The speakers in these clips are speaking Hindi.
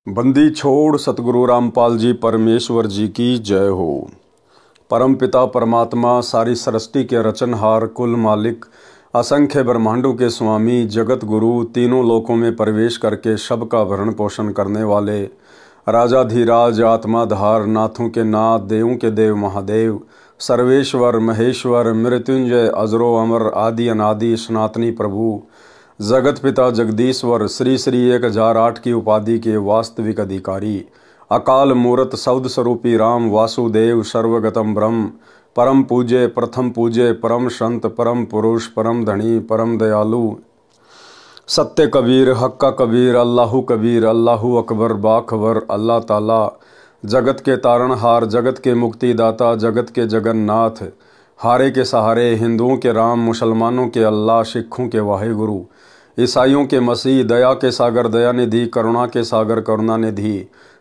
बंदी छोड़ सतगुरु रामपाल जी परमेश्वर जी की जय हो। परम पिता परमात्मा सारी सृष्टि के रचनहार कुल मालिक असंख्य ब्रह्मांडों के स्वामी जगत गुरु तीनों लोकों में प्रवेश करके सबका भरण पोषण करने वाले राजाधिराज आत्माधार नाथों के नाथ देवों के देव महादेव सर्वेश्वर महेश्वर मृत्युंजय अजरो अमर आदि अनादि सनातनी प्रभु जगत पिता जगदीश्वर श्री श्री 1008 की उपाधि के वास्तविक अधिकारी अकाल मूर्त शब्द स्वरूपी राम वासुदेव सर्वगतम ब्रह्म परम पूज्य प्रथम पूज्य परम संत परम पुरुष परम धनी परम दयालु सत्य कबीर हक्का कबीर अल्लाहू अकबर बाखबर अल्लाह ताला जगत के तारणहार जगत के मुक्तिदाता जगत के जगन्नाथ हारे के सहारे हिंदुओं के राम मुसलमानों के अल्लाह सिखों के वाहेगुरु ईसाइयों के मसीह दया के सागर दयानिधि करुणा के सागर करुणानिधि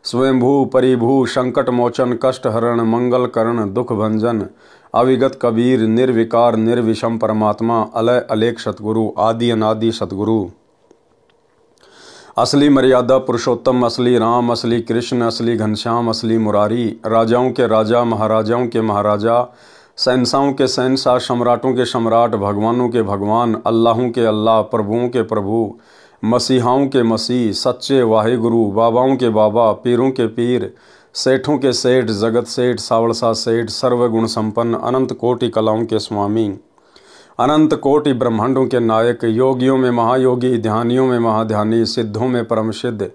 स्वयंभू परिभू संकट मोचन कष्ट हरण मंगल करण दुख भंजन अविगत कबीर निर्विकार निर्विषम परमात्मा अलय अलेख सतगुरु आदि अनादि सतगुरु असली मर्यादा पुरुषोत्तम असली राम असली कृष्ण असली घनश्याम असली मुरारी राजाओं के राजा महाराजाओं के महाराजा शहंशाहों के शहंशाह सम्राटों के सम्राट भगवानों के भगवान अल्लाहों के अल्लाह प्रभुओं के प्रभु मसीहाओं के मसीह सच्चे वाहेगुरु बाबाओं के बाबा पीरों के पीर सेठों के सेठ जगत सेठ सावड़सा सेठ सर्वगुण संपन्न अनंत कोटि कलाओं के स्वामी अनंत कोटि ब्रह्मांडों के नायक योगियों में महायोगी ध्यानियों में महाध्यानी सिद्धों में परम सिद्ध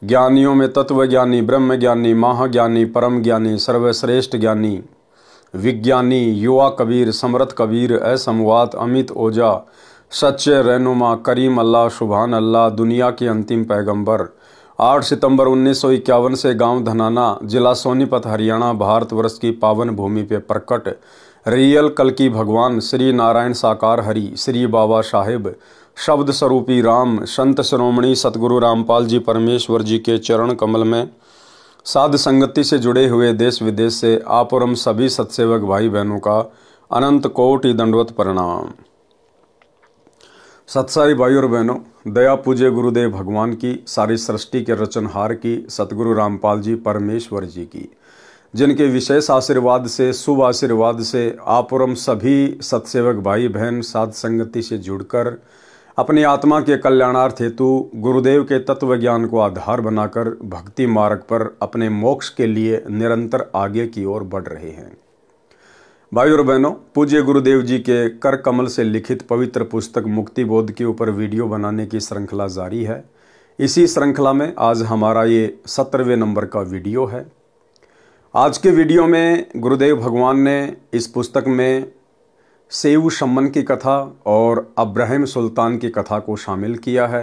ज्ञानियों में तत्वज्ञानी ब्रह्म ज्ञानी महाज्ञानी परम ज्ञानी सर्वश्रेष्ठ ज्ञानी विज्ञानी युवा कबीर समर्थ कबीर असमवात अमित ओझा सच्चे रहनुमा करीम अल्लाह सुभान अल्लाह दुनिया के अंतिम पैगंबर 8 सितंबर 1951 से गांव धनाना जिला सोनीपत हरियाणा भारतवर्ष की पावन भूमि पे प्रकट रियल कल की भगवान श्री नारायण साकार हरि श्री बाबा साहेब शब्द स्वरूपी राम संत शिरोमणि सतगुरु रामपाल जी परमेश्वर जी के चरण कमल में साध संगति से जुड़े हुए देश विदेश से आप और हम सभी सत्सेवक भाई बहनों का अनंत कोटि दंडवत प्रणाम। सत्सारी भाई और बहनों, दया पूज्य गुरुदेव भगवान की सारी सृष्टि के रचनहार की सतगुरु रामपाल जी परमेश्वर जी की जिनके विशेष आशीर्वाद से शुभ आशीर्वाद से आप और हम सभी सत्सेवक भाई बहन साध संगति से जुड़कर अपनी आत्मा के कल्याणार्थ हेतु गुरुदेव के तत्व ज्ञान को आधार बनाकर भक्ति मार्ग पर अपने मोक्ष के लिए निरंतर आगे की ओर बढ़ रहे हैं। भाई और बहनों, पूज्य गुरुदेव जी के कर कमल से लिखित पवित्र पुस्तक मुक्ति बोध के ऊपर वीडियो बनाने की श्रृंखला जारी है। इसी श्रृंखला में आज हमारा ये 17वें नंबर का वीडियो है। आज के वीडियो में गुरुदेव भगवान ने इस पुस्तक में सेऊ शम्मन की कथा और अब्राहिम सुल्तान की कथा को शामिल किया है,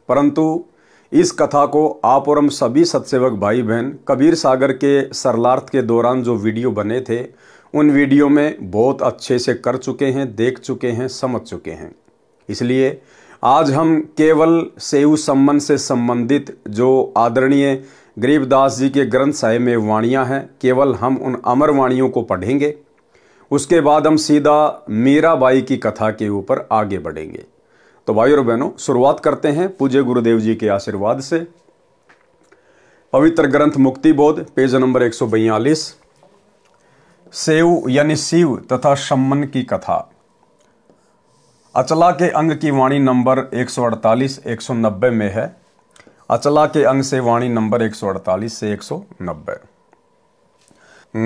परंतु इस कथा को आप और हम सभी सत्सेवक भाई बहन कबीर सागर के सरलार्थ के दौरान जो वीडियो बने थे उन वीडियो में बहुत अच्छे से कर चुके हैं, देख चुके हैं, समझ चुके हैं। इसलिए आज हम केवल सेऊ शम्मन से संबंधित जो आदरणीय गरीबदास जी के ग्रंथ साहिब में वाणियाँ हैं, केवल हम उन अमर वाणियों को पढ़ेंगे। उसके बाद हम सीधा मीराबाई की कथा के ऊपर आगे बढ़ेंगे। तो भाई और बहनों, शुरुआत करते हैं पूज्य गुरुदेव जी के आशीर्वाद से। पवित्र ग्रंथ मुक्ति बोध पेज नंबर 142 सेऊ यानी शिव तथा शम्मन की कथा। अचला के अंग की वाणी नंबर 148 190 में है। अचला के अंग से वाणी नंबर 148 से 190।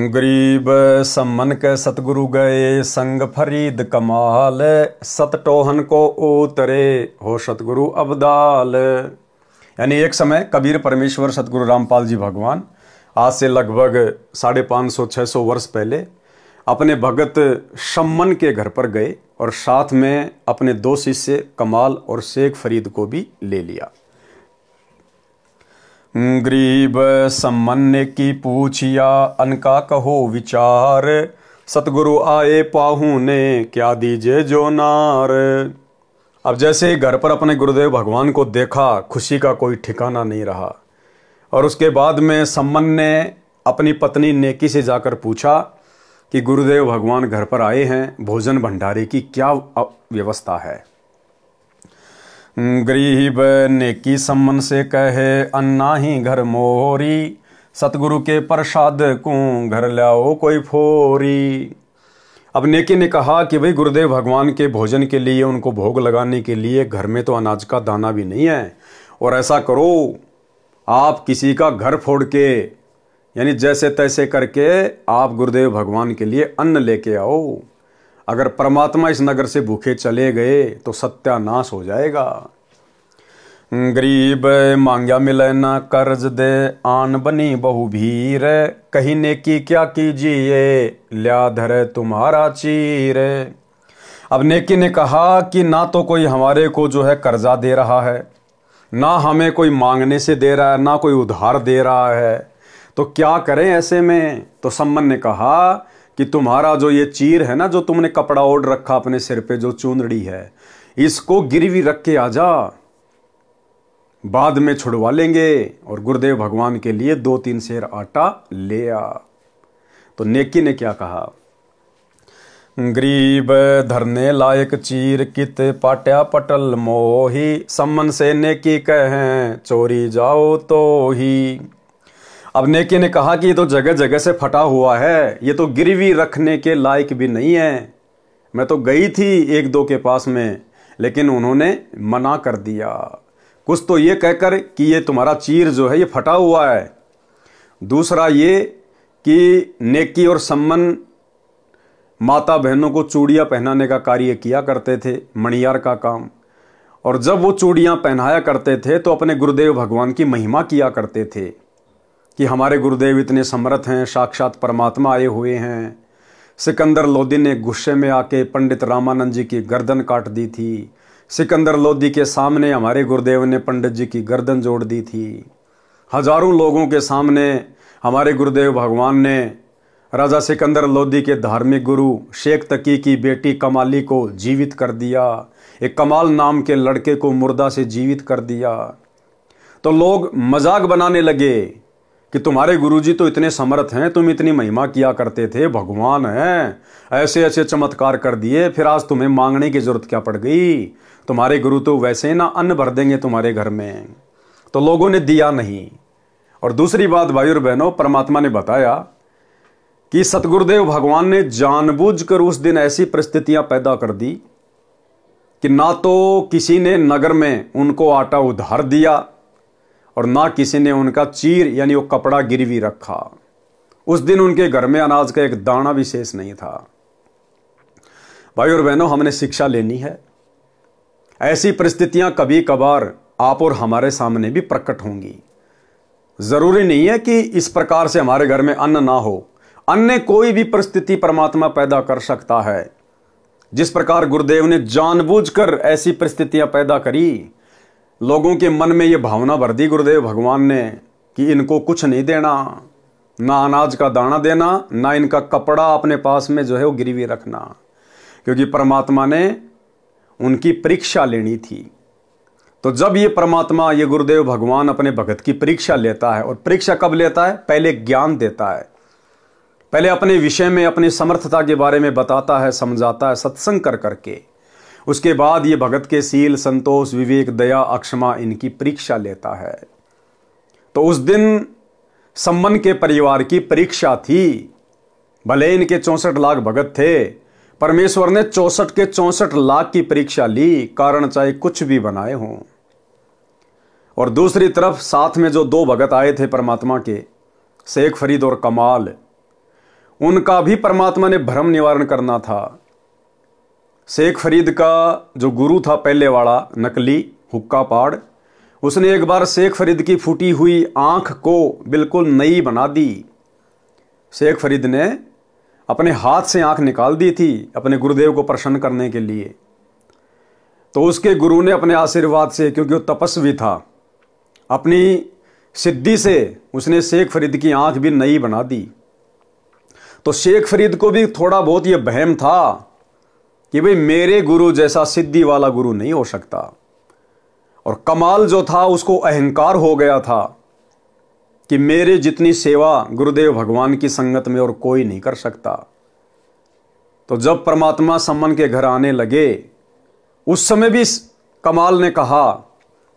गरीब सम्मन के सतगुरु गए संग फरीद कमाल सतटोहन को उतरे हो सतगुरु अब्दाल। यानी एक समय कबीर परमेश्वर सतगुरु रामपाल जी भगवान आज से लगभग 550-600 वर्ष पहले अपने भगत शम्मन के घर पर गए और साथ में अपने 2 शिष्य कमाल और शेख फरीद को भी ले लिया। गरीब सम्मन ने की पूछिया अनका कहो विचार सतगुरु आए पाहू ने क्या दीजे जो नार। अब जैसे घर पर अपने गुरुदेव भगवान को देखा खुशी का कोई ठिकाना नहीं रहा और उसके बाद में सम्मन ने अपनी पत्नी नेकी से जाकर पूछा कि गुरुदेव भगवान घर पर आए हैं, भोजन भंडारे की क्या व्यवस्था है। गरीब नेकी सम्मन से कहे अन्ना ही घर मोरी, सतगुरु के प्रसाद को घर लाओ कोई फोरी। अब नेकी ने कहा कि भाई गुरुदेव भगवान के भोजन के लिए, उनको भोग लगाने के लिए घर में तो अनाज का दाना भी नहीं है, और ऐसा करो आप किसी का घर फोड़ के, यानी जैसे तैसे करके आप गुरुदेव भगवान के लिए अन्न लेके आओ। अगर परमात्मा इस नगर से भूखे चले गए तो सत्यानाश हो जाएगा। गरीब मांग्या मिले ना कर्ज दे, आन बनी बहु भीर, कहीं नेकी क्या कीजिए ल्या धरे तुम्हारा चीर। अब नेकी ने कहा कि ना तो कोई हमारे को जो है कर्जा दे रहा है, ना हमें कोई मांगने से दे रहा है, ना कोई उधार दे रहा है, तो क्या करें ऐसे में। तो सम्मन ने कहा कि तुम्हारा जो ये चीर है ना, जो तुमने कपड़ा ओढ़ रखा अपने सिर पे, जो चुंदड़ी है, इसको गिरवी रख के आ जा, बाद में छुड़वा लेंगे। और गुरुदेव भगवान के लिए 2-3 सेर आटा ले आ। तो नेकी ने क्या कहा, गरीब धरने लायक चीर कित पाट्या पटल मोही, सम्मन से नेकी कहें चोरी जाओ तो ही। अब नेकी ने कहा कि ये तो जगह जगह से फटा हुआ है, ये तो गिरवी रखने के लायक भी नहीं है। मैं तो गई थी 1-2 के पास में, लेकिन उन्होंने मना कर दिया, कुछ तो ये कहकर कि ये तुम्हारा चीर जो है ये फटा हुआ है। दूसरा ये कि नेकी और सम्मन माता बहनों को चूड़ियाँ पहनाने का कार्य किया करते थे, मणियार का काम। और जब वो चूड़ियाँ पहनाया करते थे तो अपने गुरुदेव भगवान की महिमा किया करते थे कि हमारे गुरुदेव इतने समर्थ हैं, साक्षात परमात्मा आए हुए हैं। सिकंदर लोदी ने गुस्से में आके पंडित रामानंद जी की गर्दन काट दी थी। सिकंदर लोदी के सामने हमारे गुरुदेव ने पंडित जी की गर्दन जोड़ दी थी। हजारों लोगों के सामने हमारे गुरुदेव भगवान ने राजा सिकंदर लोदी के धार्मिक गुरु शेख तकी की बेटी कमाली को जीवित कर दिया। एक कमाल नाम के लड़के को मुर्दा से जीवित कर दिया। तो लोग मजाक बनाने लगे कि तुम्हारे गुरुजी तो इतने समर्थ हैं, तुम इतनी महिमा किया करते थे, भगवान हैं, ऐसे ऐसे चमत्कार कर दिए, फिर आज तुम्हें मांगने की जरूरत क्या पड़ गई। तुम्हारे गुरु तो वैसे ही ना अन्न भर देंगे तुम्हारे घर में। तो लोगों ने दिया नहीं। और दूसरी बात भाई और बहनों, परमात्मा ने बताया कि सतगुरुदेव भगवान ने जानबूझकर उस दिन ऐसी परिस्थितियां पैदा कर दी कि ना तो किसी ने नगर में उनको आटा उधार दिया और ना किसी ने उनका चीर यानी वो कपड़ा गिरवी रखा। उस दिन उनके घर में अनाज का एक दाना भी शेष नहीं था। भाई और बहनों, हमने शिक्षा लेनी है। ऐसी परिस्थितियां कभी कभार आप और हमारे सामने भी प्रकट होंगी। जरूरी नहीं है कि इस प्रकार से हमारे घर में अन्न ना हो। अन्य कोई भी परिस्थिति परमात्मा पैदा कर सकता है। जिस प्रकार गुरुदेव ने जानबूझकर ऐसी परिस्थितियां पैदा करी, लोगों के मन में ये भावना भर दी गुरुदेव भगवान ने कि इनको कुछ नहीं देना, ना अनाज का दाना देना, ना इनका कपड़ा अपने पास में जो है वो गिरवी रखना, क्योंकि परमात्मा ने उनकी परीक्षा लेनी थी। तो जब ये परमात्मा, ये गुरुदेव भगवान अपने भगत की परीक्षा लेता है, और परीक्षा कब लेता है? पहले ज्ञान देता है, पहले अपने विषय में अपनी समर्थता के बारे में बताता है, समझाता है सत्संग कर करके। उसके बाद ये भगत के सील, संतोष, विवेक, दया, अक्षमा, इनकी परीक्षा लेता है। तो उस दिन सम्मन के परिवार की परीक्षा थी। भले इनके 64 लाख भगत थे, परमेश्वर ने 64 के 64 लाख की परीक्षा ली, कारण चाहे कुछ भी बनाए हों। और दूसरी तरफ साथ में जो 2 भगत आए थे परमात्मा के, शेख फरीद और कमाल, उनका भी परमात्मा ने भ्रम निवारण करना था। शेख फरीद का जो गुरु था पहले वाला नकली हुक्का पाड़, उसने एक बार शेख फरीद की फूटी हुई आंख को बिल्कुल नई बना दी। शेख फरीद ने अपने हाथ से आंख निकाल दी थी अपने गुरुदेव को प्रसन्न करने के लिए। तो उसके गुरु ने अपने आशीर्वाद से, क्योंकि वो तपस्वी था, अपनी सिद्धि से उसने शेख फरीद की आंख भी नई बना दी। तो शेख फरीद को भी थोड़ा बहुत ये वहम था कि भाई मेरे गुरु जैसा सिद्धि वाला गुरु नहीं हो सकता। और कमाल जो था उसको अहंकार हो गया था कि मेरे जितनी सेवा गुरुदेव भगवान की संगत में और कोई नहीं कर सकता। तो जब परमात्मा सम्मन के घर आने लगे, उस समय भी कमाल ने कहा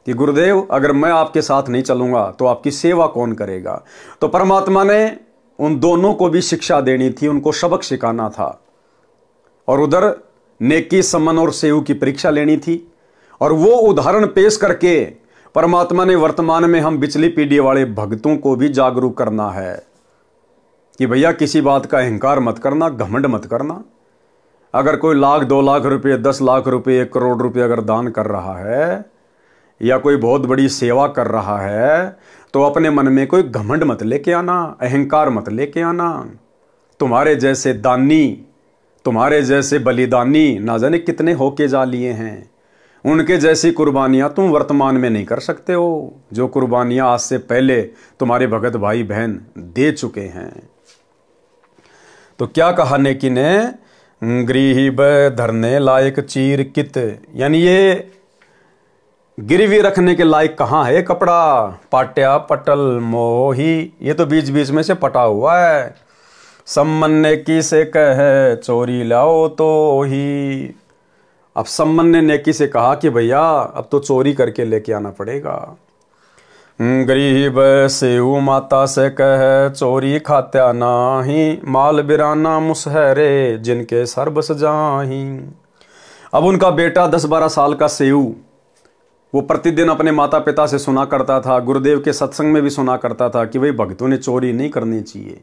कि गुरुदेव, अगर मैं आपके साथ नहीं चलूंगा तो आपकी सेवा कौन करेगा। तो परमात्मा ने उन दोनों को भी शिक्षा देनी थी, उनको सबक सिखाना था, और उधर नेकी, सम्मान और सेव की परीक्षा लेनी थी। और वो उदाहरण पेश करके परमात्मा ने वर्तमान में हम बिचली पीढ़ी वाले भक्तों को भी जागरूक करना है कि भैया किसी बात का अहंकार मत करना, घमंड मत करना। अगर कोई 1,00,000, 2,00,000 रुपये, 10 लाख रुपये, 1 करोड़ रुपये अगर दान कर रहा है या कोई बहुत बड़ी सेवा कर रहा है, तो अपने मन में कोई घमंड मत लेके आना, अहंकार मत लेके आना। तुम्हारे जैसे दानी, तुम्हारे जैसे बलिदानी ना जाने कितने होके जा लिए हैं। उनके जैसी कुर्बानियां तुम वर्तमान में नहीं कर सकते हो, जो कुर्बानियां आज से पहले तुम्हारे भगत भाई बहन दे चुके हैं। तो क्या कहा नेकी ने, गरीब धरने लायक चीर कित, यानी ये गिरवी रखने के लायक कहाँ है कपड़ा, पाट्या पटल मोही, ये तो बीच बीच में से पटा हुआ है। सम्मन नेकी से कहे चोरी लाओ तो ही। अब सम्मन ने नेकी से कहा कि भैया अब तो चोरी करके लेके आना पड़ेगा। गरीब सेऊ माता से कहे चोरी खात्या नाही, माल बिराना मुसहरे जिनके सर बस जाही। अब उनका बेटा 10-12 साल का सेऊ, वो प्रतिदिन अपने माता पिता से सुना करता था, गुरुदेव के सत्संग में भी सुना करता था कि भाई भक्तों ने चोरी नहीं करनी चाहिए,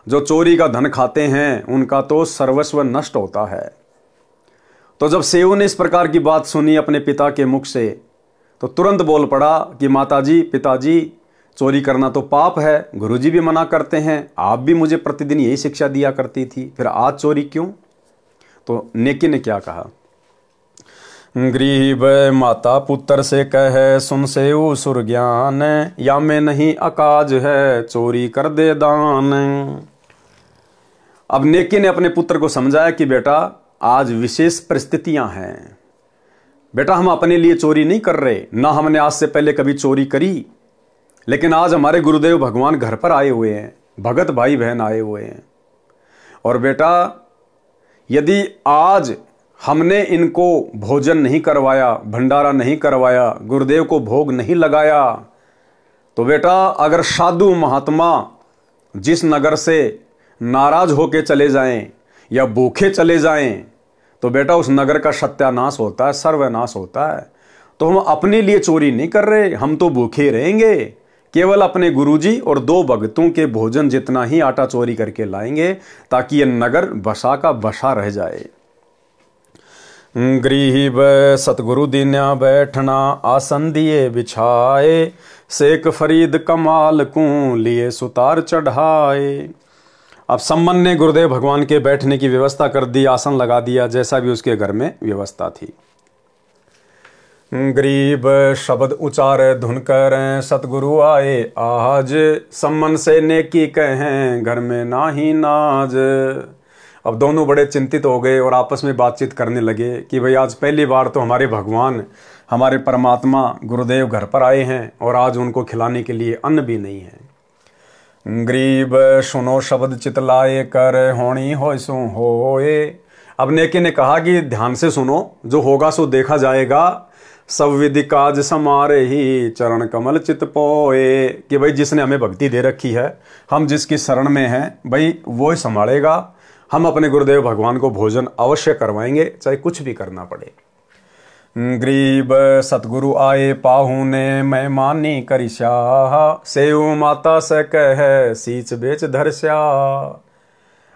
जो चोरी का धन खाते हैं उनका तो सर्वस्व नष्ट होता है। तो जब सेऊ ने इस प्रकार की बात सुनी अपने पिता के मुख से, तो तुरंत बोल पड़ा कि माताजी, पिताजी, चोरी करना तो पाप है, गुरुजी भी मना करते हैं, आप भी मुझे प्रतिदिन यही शिक्षा दिया करती थी, फिर आज चोरी क्यों। तो नेकी ने क्या कहा, गरीब माता पुत्र से कहे सुन सेऊ सुर ज्ञान, या में नहीं अकाज है चोरी कर दे दान। अब नेकी ने अपने पुत्र को समझाया कि बेटा आज विशेष परिस्थितियां हैं, बेटा हम अपने लिए चोरी नहीं कर रहे, ना हमने आज से पहले कभी चोरी करी, लेकिन आज हमारे गुरुदेव भगवान घर पर आए हुए हैं, भगत भाई बहन आए हुए हैं, और बेटा यदि आज हमने इनको भोजन नहीं करवाया, भंडारा नहीं करवाया, गुरुदेव को भोग नहीं लगाया, तो बेटा अगर साधु महात्मा जिस नगर से नाराज होके चले जाएं या भूखे चले जाएं, तो बेटा उस नगर का सत्यानाश होता है, सर्वनाश होता है। तो हम अपने लिए चोरी नहीं कर रहे, हम तो भूखे रहेंगे, केवल अपने गुरुजी और 2 भक्तों के भोजन जितना ही आटा चोरी करके लाएंगे, ताकि यह नगर बसा का बसा रह जाए। गरीब सतगुरु दीन्या बैठना, आसन दिए बिछाए, शेख फरीद कमाल को लिए सुतार चढ़ाए। अब सम्मन ने गुरुदेव भगवान के बैठने की व्यवस्था कर दी, आसन लगा दिया, जैसा भी उसके घर में व्यवस्था थी। गरीब शब्द उचारे धुन करें, सतगुरु आए आज, सम्मन से नेकी कहें घर में नाही नाज। अब दोनों बड़े चिंतित हो गए और आपस में बातचीत करने लगे कि भाई आज पहली बार तो हमारे भगवान, हमारे परमात्मा गुरुदेव घर पर आए हैं और आज उनको खिलाने के लिए अन्न भी नहीं है। गरीब सुनो शब्द चितलाए कर, होनी हो सो होए। अब नेकी ने कहा कि ध्यान से सुनो, जो होगा सो देखा जाएगा, सब विधि काज समारे ही चरण कमल चित पोए। कि भाई जिसने हमें भक्ति दे रखी है, हम जिसकी शरण में हैं, भाई वो ही संभालेगा। हम अपने गुरुदेव भगवान को भोजन अवश्य करवाएंगे, चाहे कुछ भी करना पड़े। गरीब सतगुरु आए पाहू ने, मैं मानी करी शाह, सेऊ माता से कह सीच बेच धरस्या।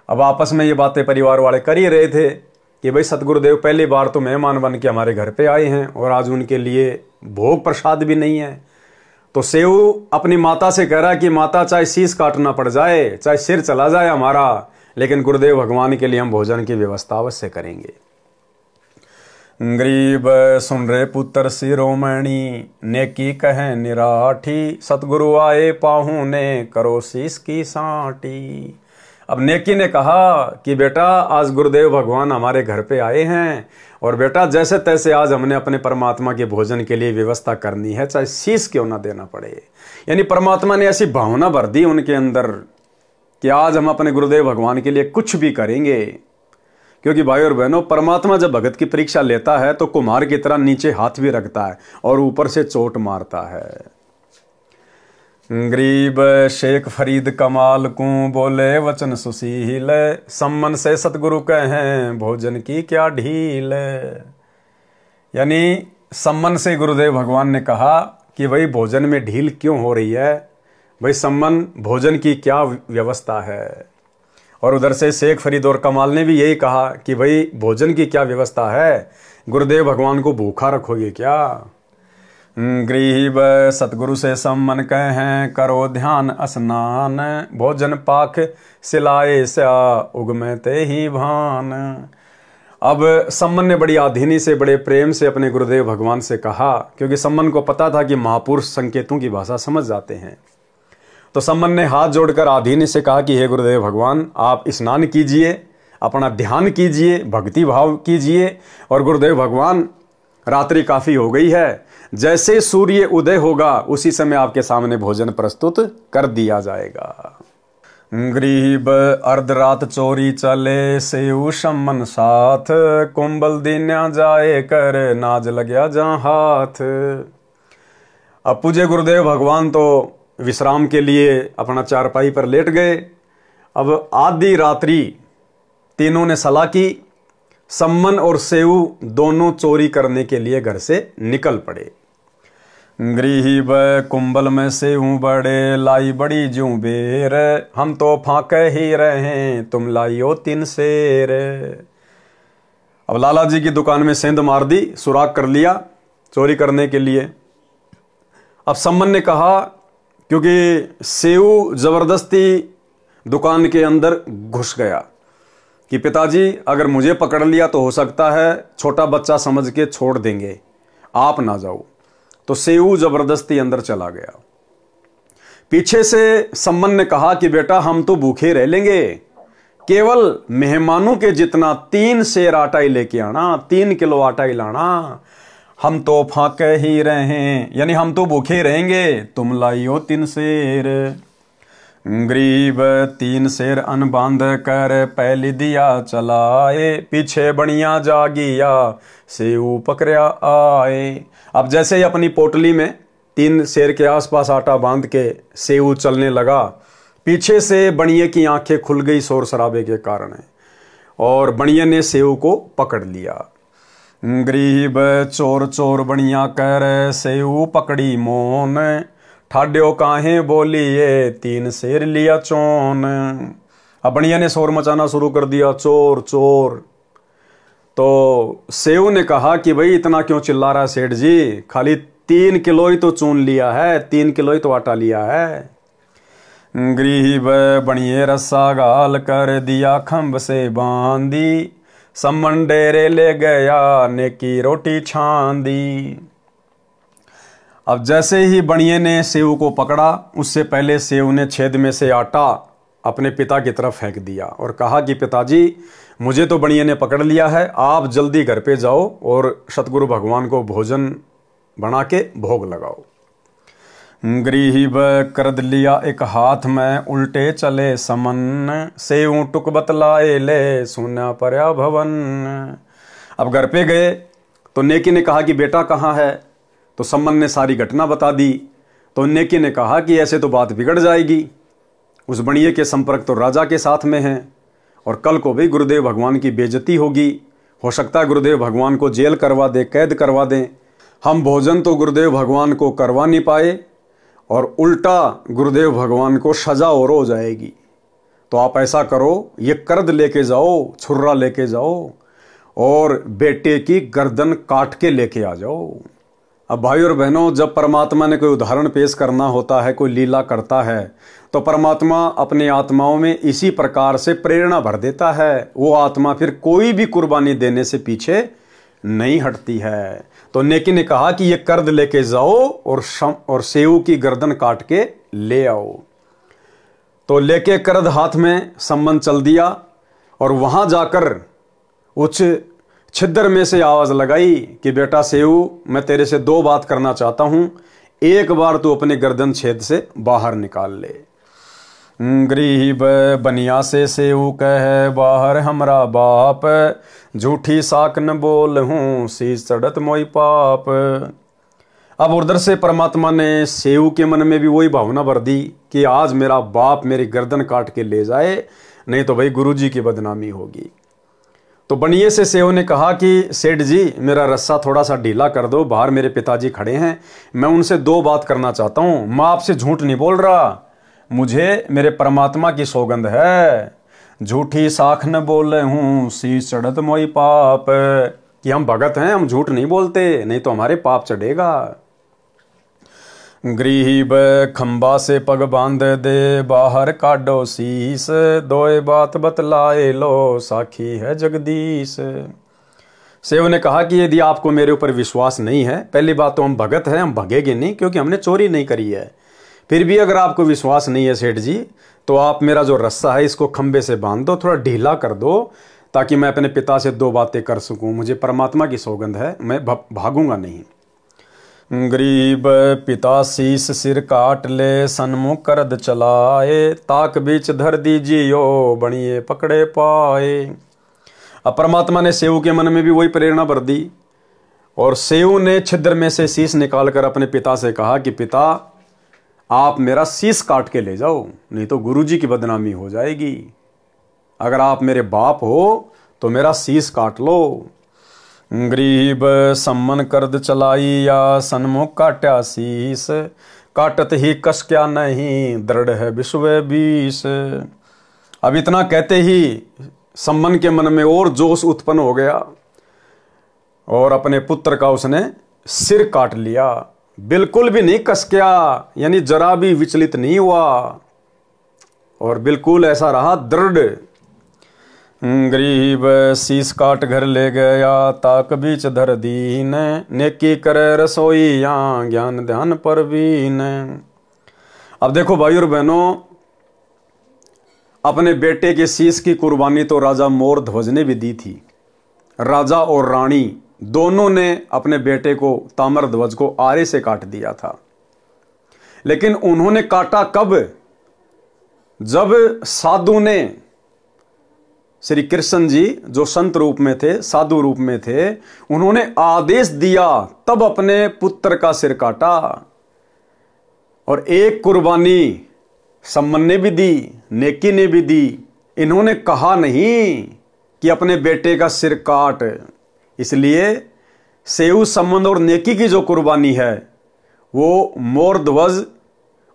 अब आपस में ये बातें परिवार वाले कर ही रहे थे कि भाई सतगुरुदेव पहली बार तो मेहमान बन के हमारे घर पे आए हैं और आज उनके लिए भोग प्रसाद भी नहीं है। तो सेऊ अपनी माता से कह रहा है कि माता चाहे शीश काटना पड़ जाए, चाहे सिर चला जाए हमारा, लेकिन गुरुदेव भगवान के लिए हम भोजन की व्यवस्था अवश्य करेंगे। गरीब सुन रहे पुत्र शिरोमणि, नेकी कहे निराठी, सतगुरु आए पाहू ने करो शीश की साटी। अब नेकी ने कहा कि बेटा आज गुरुदेव भगवान हमारे घर पे आए हैं और बेटा जैसे तैसे आज हमने अपने परमात्मा के भोजन के लिए व्यवस्था करनी है, चाहे शीश क्यों ना देना पड़े। यानी परमात्मा ने ऐसी भावना भर दी उनके अंदर कि आज हम अपने गुरुदेव भगवान के लिए कुछ भी करेंगे, क्योंकि भाई और बहनों, परमात्मा जब भगत की परीक्षा लेता है तो कुम्हार की तरह नीचे हाथ भी रखता है और ऊपर से चोट मारता है। गरीब शेख फरीद कमाल को बोले वचन सुशील, सम्मन से सतगुरु कहें भोजन की क्या ढील। यानी सम्मन से गुरुदेव भगवान ने कहा कि भाई भोजन में ढील क्यों हो रही है, भाई सम्मन भोजन की क्या व्यवस्था है। और उधर से शेख फरीद और कमाल ने भी यही कहा कि भाई भोजन की क्या व्यवस्था है, गुरुदेव भगवान को भूखा रखोगे क्या। गरीब सतगुरु से सम्मन कहें करो ध्यान स्नान, भोजन पाक सिलाए स्या उगमे ते ही भान। अब सम्मन ने बड़ी आधीनी से, बड़े प्रेम से अपने गुरुदेव भगवान से कहा, क्योंकि सम्मन को पता था कि महापुरुष संकेतों की भाषा समझ जाते हैं। तो सम्मन ने हाथ जोड़कर आधीनी से कहा कि हे गुरुदेव भगवान, आप स्नान कीजिए, अपना ध्यान कीजिए, भक्ति भाव कीजिए। और गुरुदेव भगवान, रात्रि काफी हो गई है, जैसे सूर्य उदय होगा उसी समय आपके सामने भोजन प्रस्तुत कर दिया जाएगा। गरीब अर्धरात चोरी चले सेऊ सम्मन साथ, कुंबल दीन्या जाए कर नाज लग्या जहां हाथ। अब पूज्य गुरुदेव भगवान तो विश्राम के लिए अपना चारपाई पर लेट गए। अब आधी रात्रि तीनों ने सलाह की, सम्मन और सेऊ दोनों चोरी करने के लिए घर से निकल पड़े। गरीब कुंबल में सेऊ बड़े लाई बड़ी जूं बेर, हम तो फांके ही रहे तुम लाइयो 3 शेर। अब लाला जी की दुकान में सेंध मार दी, सुराग कर लिया चोरी करने के लिए। अब सम्मन ने कहा, क्योंकि सेऊ जबरदस्ती दुकान के अंदर घुस गया, कि पिताजी अगर मुझे पकड़ लिया तो हो सकता है छोटा बच्चा समझ के छोड़ देंगे, आप ना जाओ। तो सेऊ जबरदस्ती अंदर चला गया। पीछे से सम्मन ने कहा कि बेटा हम तो भूखे रह लेंगे, केवल मेहमानों के जितना 3 सेर आटा ही लेके आना, 3 किलो आटा ही लाना, हम तो फाके ही रहे, यानी हम तो भूखे रहेंगे, तुम लाइयो 3 शेर। गरीब 3 शेर अन बांध कर पहली दिया चलाए, पीछे बढ़िया जागिया सेऊ पकड़िया आए। अब जैसे ही अपनी पोटली में 3 शेर के आसपास आटा बांध के सेऊ चलने लगा, पीछे से बणिये की आंखें खुल गई शोर शराबे के कारण, और बणिये ने सेऊ को पकड़ लिया। गरीब चोर चोर बणिया कर सेऊ पकड़ी मोन, ठाड्यो काहे बोलिए 3 शेर लिया चोन। अब बणिया ने शोर मचाना शुरू कर दिया, चोर चोर। तो सेऊ ने कहा कि भाई इतना क्यों चिल्ला रहा है सेठ जी, खाली 3 किलो ही तो चून लिया है, 3 किलो ही तो आटा लिया है। गरीब बणिये रस्सा गाल कर दिया खंभ से बांधी, सम्मन डेरे ले गया नेकी रोटी छांदी। अब जैसे ही बणिये ने सेऊ को पकड़ा, उससे पहले सेऊ ने छेद में से आटा अपने पिता की तरफ फेंक दिया और कहा कि पिताजी मुझे तो बणिये ने पकड़ लिया है, आप जल्दी घर पे जाओ और सतगुरु भगवान को भोजन बना के भोग लगाओ। गरीब कर लिया एक हाथ में उल्टे चले समन, सेऊ टुक बतलाए ले सुना पर्या भवन। अब घर पे गए तो नेकी ने कहा कि बेटा कहाँ है, तो सम्मन ने सारी घटना बता दी। तो नेकी ने कहा कि ऐसे तो बात बिगड़ जाएगी, उस बणिये के संपर्क तो राजा के साथ में है और कल को भी गुरुदेव भगवान की बेइज्जती होगी, हो सकता है गुरुदेव भगवान को जेल करवा दे, कैद करवा दें। हम भोजन तो गुरुदेव भगवान को करवा नहीं पाए और उल्टा गुरुदेव भगवान को सजा और हो जाएगी। तो आप ऐसा करो, ये कर्द लेके जाओ, छुर्रा लेके जाओ और बेटे की गर्दन काट के लेके आ जाओ। अब भाई और बहनों, जब परमात्मा ने कोई उदाहरण पेश करना होता है, कोई लीला करता है, तो परमात्मा अपने आत्माओं में इसी प्रकार से प्रेरणा भर देता है। वो आत्मा फिर कोई भी कुर्बानी देने से पीछे नहीं हटती है। तो नेकी ने कहा कि ये कर्द लेके जाओ और सेऊ की गर्दन काट के ले आओ। तो लेके कर्द हाथ में सम्मन चल दिया और वहां जाकर उच्च छिद्र में से आवाज लगाई कि बेटा सेऊ, मैं तेरे से 2 बात करना चाहता हूं, एक बार तू अपने गर्दन छेद से बाहर निकाल ले। गरीब बनिया से सेऊ कह बाहर हमरा बाप, झूठी साक न बोल हूँ शीश चढ़त मोई पाप। अब उधर से परमात्मा ने सेऊ के मन में भी वही भावना भर दी कि आज मेरा बाप मेरी गर्दन काट के ले जाए, नहीं तो भाई गुरुजी की बदनामी होगी। तो बनिए से सेऊ ने कहा कि सेठ जी मेरा रस्सा थोड़ा सा ढीला कर दो, बाहर मेरे पिताजी खड़े हैं, मैं उनसे दो बात करना चाहता हूँ। मैं आपसे झूठ नहीं बोल रहा, मुझे मेरे परमात्मा की सौगंध है, झूठी साख न बोले हूँ शीश चढ़त मोई पाप, कि हम भगत हैं, हम झूठ नहीं बोलते, नहीं तो हमारे पाप चढ़ेगा। गरीब खंबा से पग बांध दे बाहर काटो शीस, दोए बात बतलाए लो साखी है जगदीश। सेव ने कहा कि यदि आपको मेरे ऊपर विश्वास नहीं है, पहली बात तो हम भगत हैं, हम भगेंगे नहीं क्योंकि हमने चोरी नहीं करी है। फिर भी अगर आपको विश्वास नहीं है सेठ जी, तो आप मेरा जो रस्सा है इसको खंबे से बांध दो, थोड़ा ढीला कर दो, ताकि मैं अपने पिता से दो बातें कर सकूं। मुझे परमात्मा की सौगंध है, मैं भागूंगा नहीं। गरीब पिता शीस सिर काट ले सन्मुख करद चलाए, ताक बीच धर दीजियो बनिए पकड़े पाए। अब परमात्मा ने सेऊ के मन में भी वही प्रेरणा भर दी, और सेऊ ने छिद्र में से शीस निकालकर अपने पिता से कहा कि पिता आप मेरा शीस काट के ले जाओ, नहीं तो गुरुजी की बदनामी हो जाएगी। अगर आप मेरे बाप हो तो मेरा शीस काट लो। गरीब सम्मन करद चलाई या सन्मुख काट्या शीस, काटत ही कस क्या नहीं दृढ़ है विश्व बीस। अब इतना कहते ही सम्मन के मन में और जोश उत्पन्न हो गया, और अपने पुत्र का उसने सिर काट लिया। बिल्कुल भी नहीं कसक्या, यानी जरा भी विचलित नहीं हुआ, और बिल्कुल ऐसा रहा दृढ़। गरीब शीस काट घर ले गया ताक बीच धर दीन, नेकी करे रसोई या ज्ञान ध्यान परवीन। अब देखो भाई और बहनों, अपने बेटे के शीस की कुर्बानी तो राजा मोर ध्वज ने भी दी थी। राजा और रानी दोनों ने अपने बेटे को ताम्र ध्वज को आरे से काट दिया था, लेकिन उन्होंने काटा कब? जब साधु ने, श्री कृष्ण जी जो संत रूप में थे, साधु रूप में थे, उन्होंने आदेश दिया तब अपने पुत्र का सिर काटा। और एक कुर्बानी सम्मन ने भी दी, नेकी ने भी दी। इन्होंने कहा नहीं कि अपने बेटे का सिर काट। इसलिए सेऊ सम्मन और नेकी की जो कुर्बानी है वो मोर ध्वज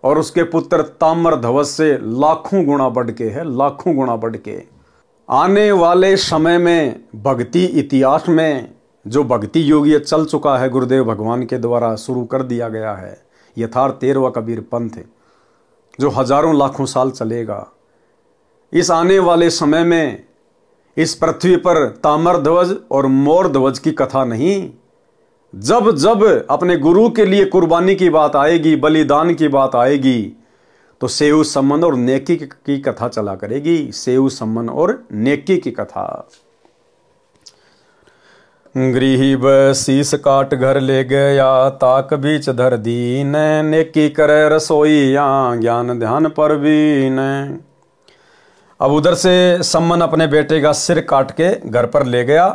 और उसके पुत्र ताम्र ध्वज से लाखों गुना बढ़ के है, लाखों गुना बढ़ के। आने वाले समय में भक्ति इतिहास में जो भक्ति योग ये चल चुका है, गुरुदेव भगवान के द्वारा शुरू कर दिया गया है, यथार्थ 13वां कबीर पंथ, जो हजारों लाखों साल चलेगा। इस आने वाले समय में इस पृथ्वी पर ताम्र ध्वज और मोर ध्वज की कथा नहीं, जब जब अपने गुरु के लिए कुर्बानी की बात आएगी, बलिदान की बात आएगी, तो सेऊ सम्मन और नेकी की कथा चला करेगी। सेऊ सम्मन और नेकी की कथा। गरीब शीस काट घर ले गया ताक बीच धर दीन, नेकी करे रसोई या ज्ञान ध्यान परवीन। अब उधर से सम्मन अपने बेटे का सिर काट के घर पर ले गया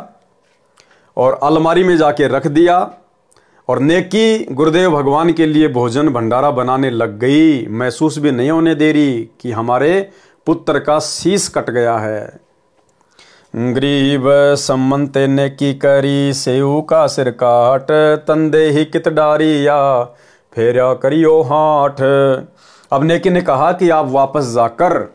और अलमारी में जाके रख दिया, और नेकी गुरुदेव भगवान के लिए भोजन भंडारा बनाने लग गई। महसूस भी नहीं होने दे रही कि हमारे पुत्र का शीस कट गया है। गरीब सम्मन ते नेकी करी सेऊ का सिर काट, तंदे ही कित डारी या फेरा करियो हाथ। अब नेकी ने कहा कि आप वापस जाकर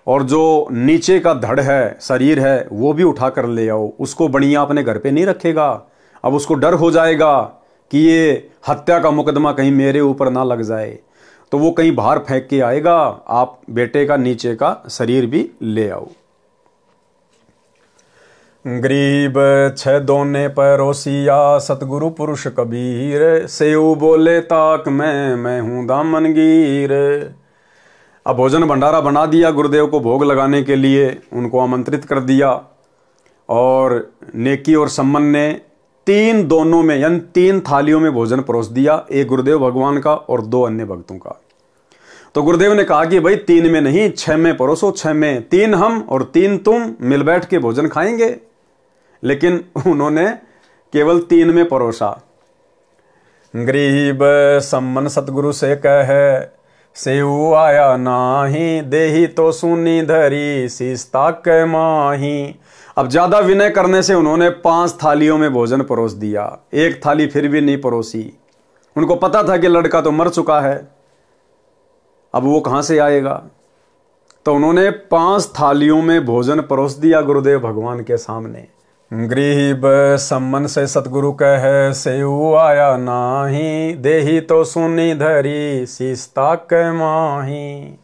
और जो नीचे का धड़ है, शरीर है, वो भी उठा कर ले आओ। उसको बनिया अपने घर पे नहीं रखेगा। अब उसको डर हो जाएगा कि ये हत्या का मुकदमा कहीं मेरे ऊपर ना लग जाए, तो वो कहीं बाहर फेंक के आएगा। आप बेटे का नीचे का शरीर भी ले आओ। गरीब छह दोने परोसिया सतगुरु पुरुष कबीर, सेऊ बोले ताक मैं हूं दामनगीर। अब भोजन भंडारा बना दिया गुरुदेव को भोग लगाने के लिए, उनको आमंत्रित कर दिया, और नेकी और सम्मन ने 3 दोनों में यानी 3 थालियों में भोजन परोस दिया, एक गुरुदेव भगवान का और 2 अन्य भक्तों का। तो गुरुदेव ने कहा कि भाई 3 में नहीं 6 में परोसो, 6 में 3 हम और 3 तुम मिल बैठ के भोजन खाएंगे। लेकिन उन्होंने केवल 3 में परोसा। गरीब सम्मन सतगुरु से कहे, सेऊ आया नाही, देही तो सुनी धरी, शीस ताक माही। अब ज्यादा विनय करने से उन्होंने 5 थालियों में भोजन परोस दिया, 1 थाली फिर भी नहीं परोसी। उनको पता था कि लड़का तो मर चुका है, अब वो कहां से आएगा। तो उन्होंने 5 थालियों में भोजन परोस दिया गुरुदेव भगवान के सामने। गरीब सम्मन से सतगुरु कहे, सेऊ आया नाही, देही तो सुनी धरी, शीस ताक माही।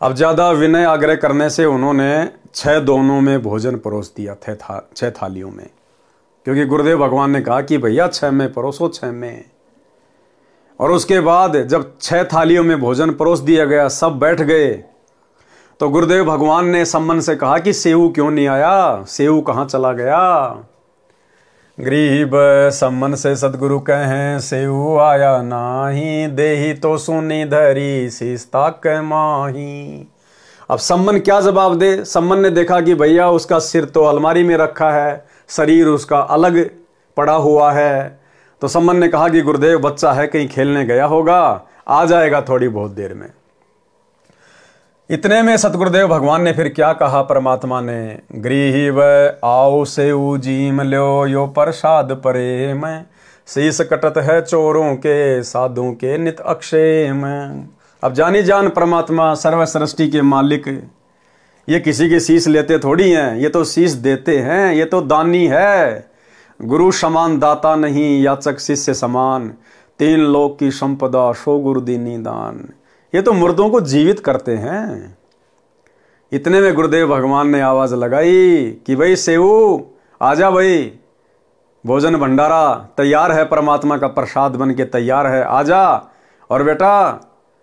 अब ज्यादा विनय आग्रह करने से उन्होंने 6 दोनों में भोजन परोस दिया थे 6 थालियों में, क्योंकि गुरुदेव भगवान ने कहा कि भैया 6 में परोसो, 6 में। और उसके बाद जब 6 थालियों में भोजन परोस दिया गया, सब बैठ गए, तो गुरुदेव भगवान ने सम्मन से कहा कि सेऊ क्यों नहीं आया, सेऊ कहाँ चला गया। गरीब सम्मन से सतगुरु कहें, सेऊ आया नाही, देही तो सुनी धरी, शीस ताक माही। अब सम्मन क्या जवाब दे। सम्मन ने देखा कि भैया उसका सिर तो अलमारी में रखा है, शरीर उसका अलग पड़ा हुआ है। तो सम्मन ने कहा कि गुरुदेव बच्चा है, कहीं खेलने गया होगा, आ जाएगा थोड़ी बहुत देर में। इतने में सतगुरुदेव भगवान ने फिर क्या कहा परमात्मा ने, गरीब आओ सेऊ जीम लो, यो प्रसाद प्रेम, शीस कटत है चोरों के, साधुओं के नित अक्षेम। अब जानी जान परमात्मा सर्व सृष्टि के मालिक, ये किसी की शीस लेते थोड़ी हैं, ये तो शीस देते हैं, ये तो दानी है। गुरु समान दाता नहीं, याचक शिष्य समान, 3 लोक की संपदा, सो गुरु दीनी दान। ये तो मुर्दों को जीवित करते हैं। इतने में गुरुदेव भगवान ने आवाज लगाई कि भाई सेऊ आजा, भाई भोजन भंडारा तैयार है, परमात्मा का प्रसाद बन के तैयार है, आजा। और बेटा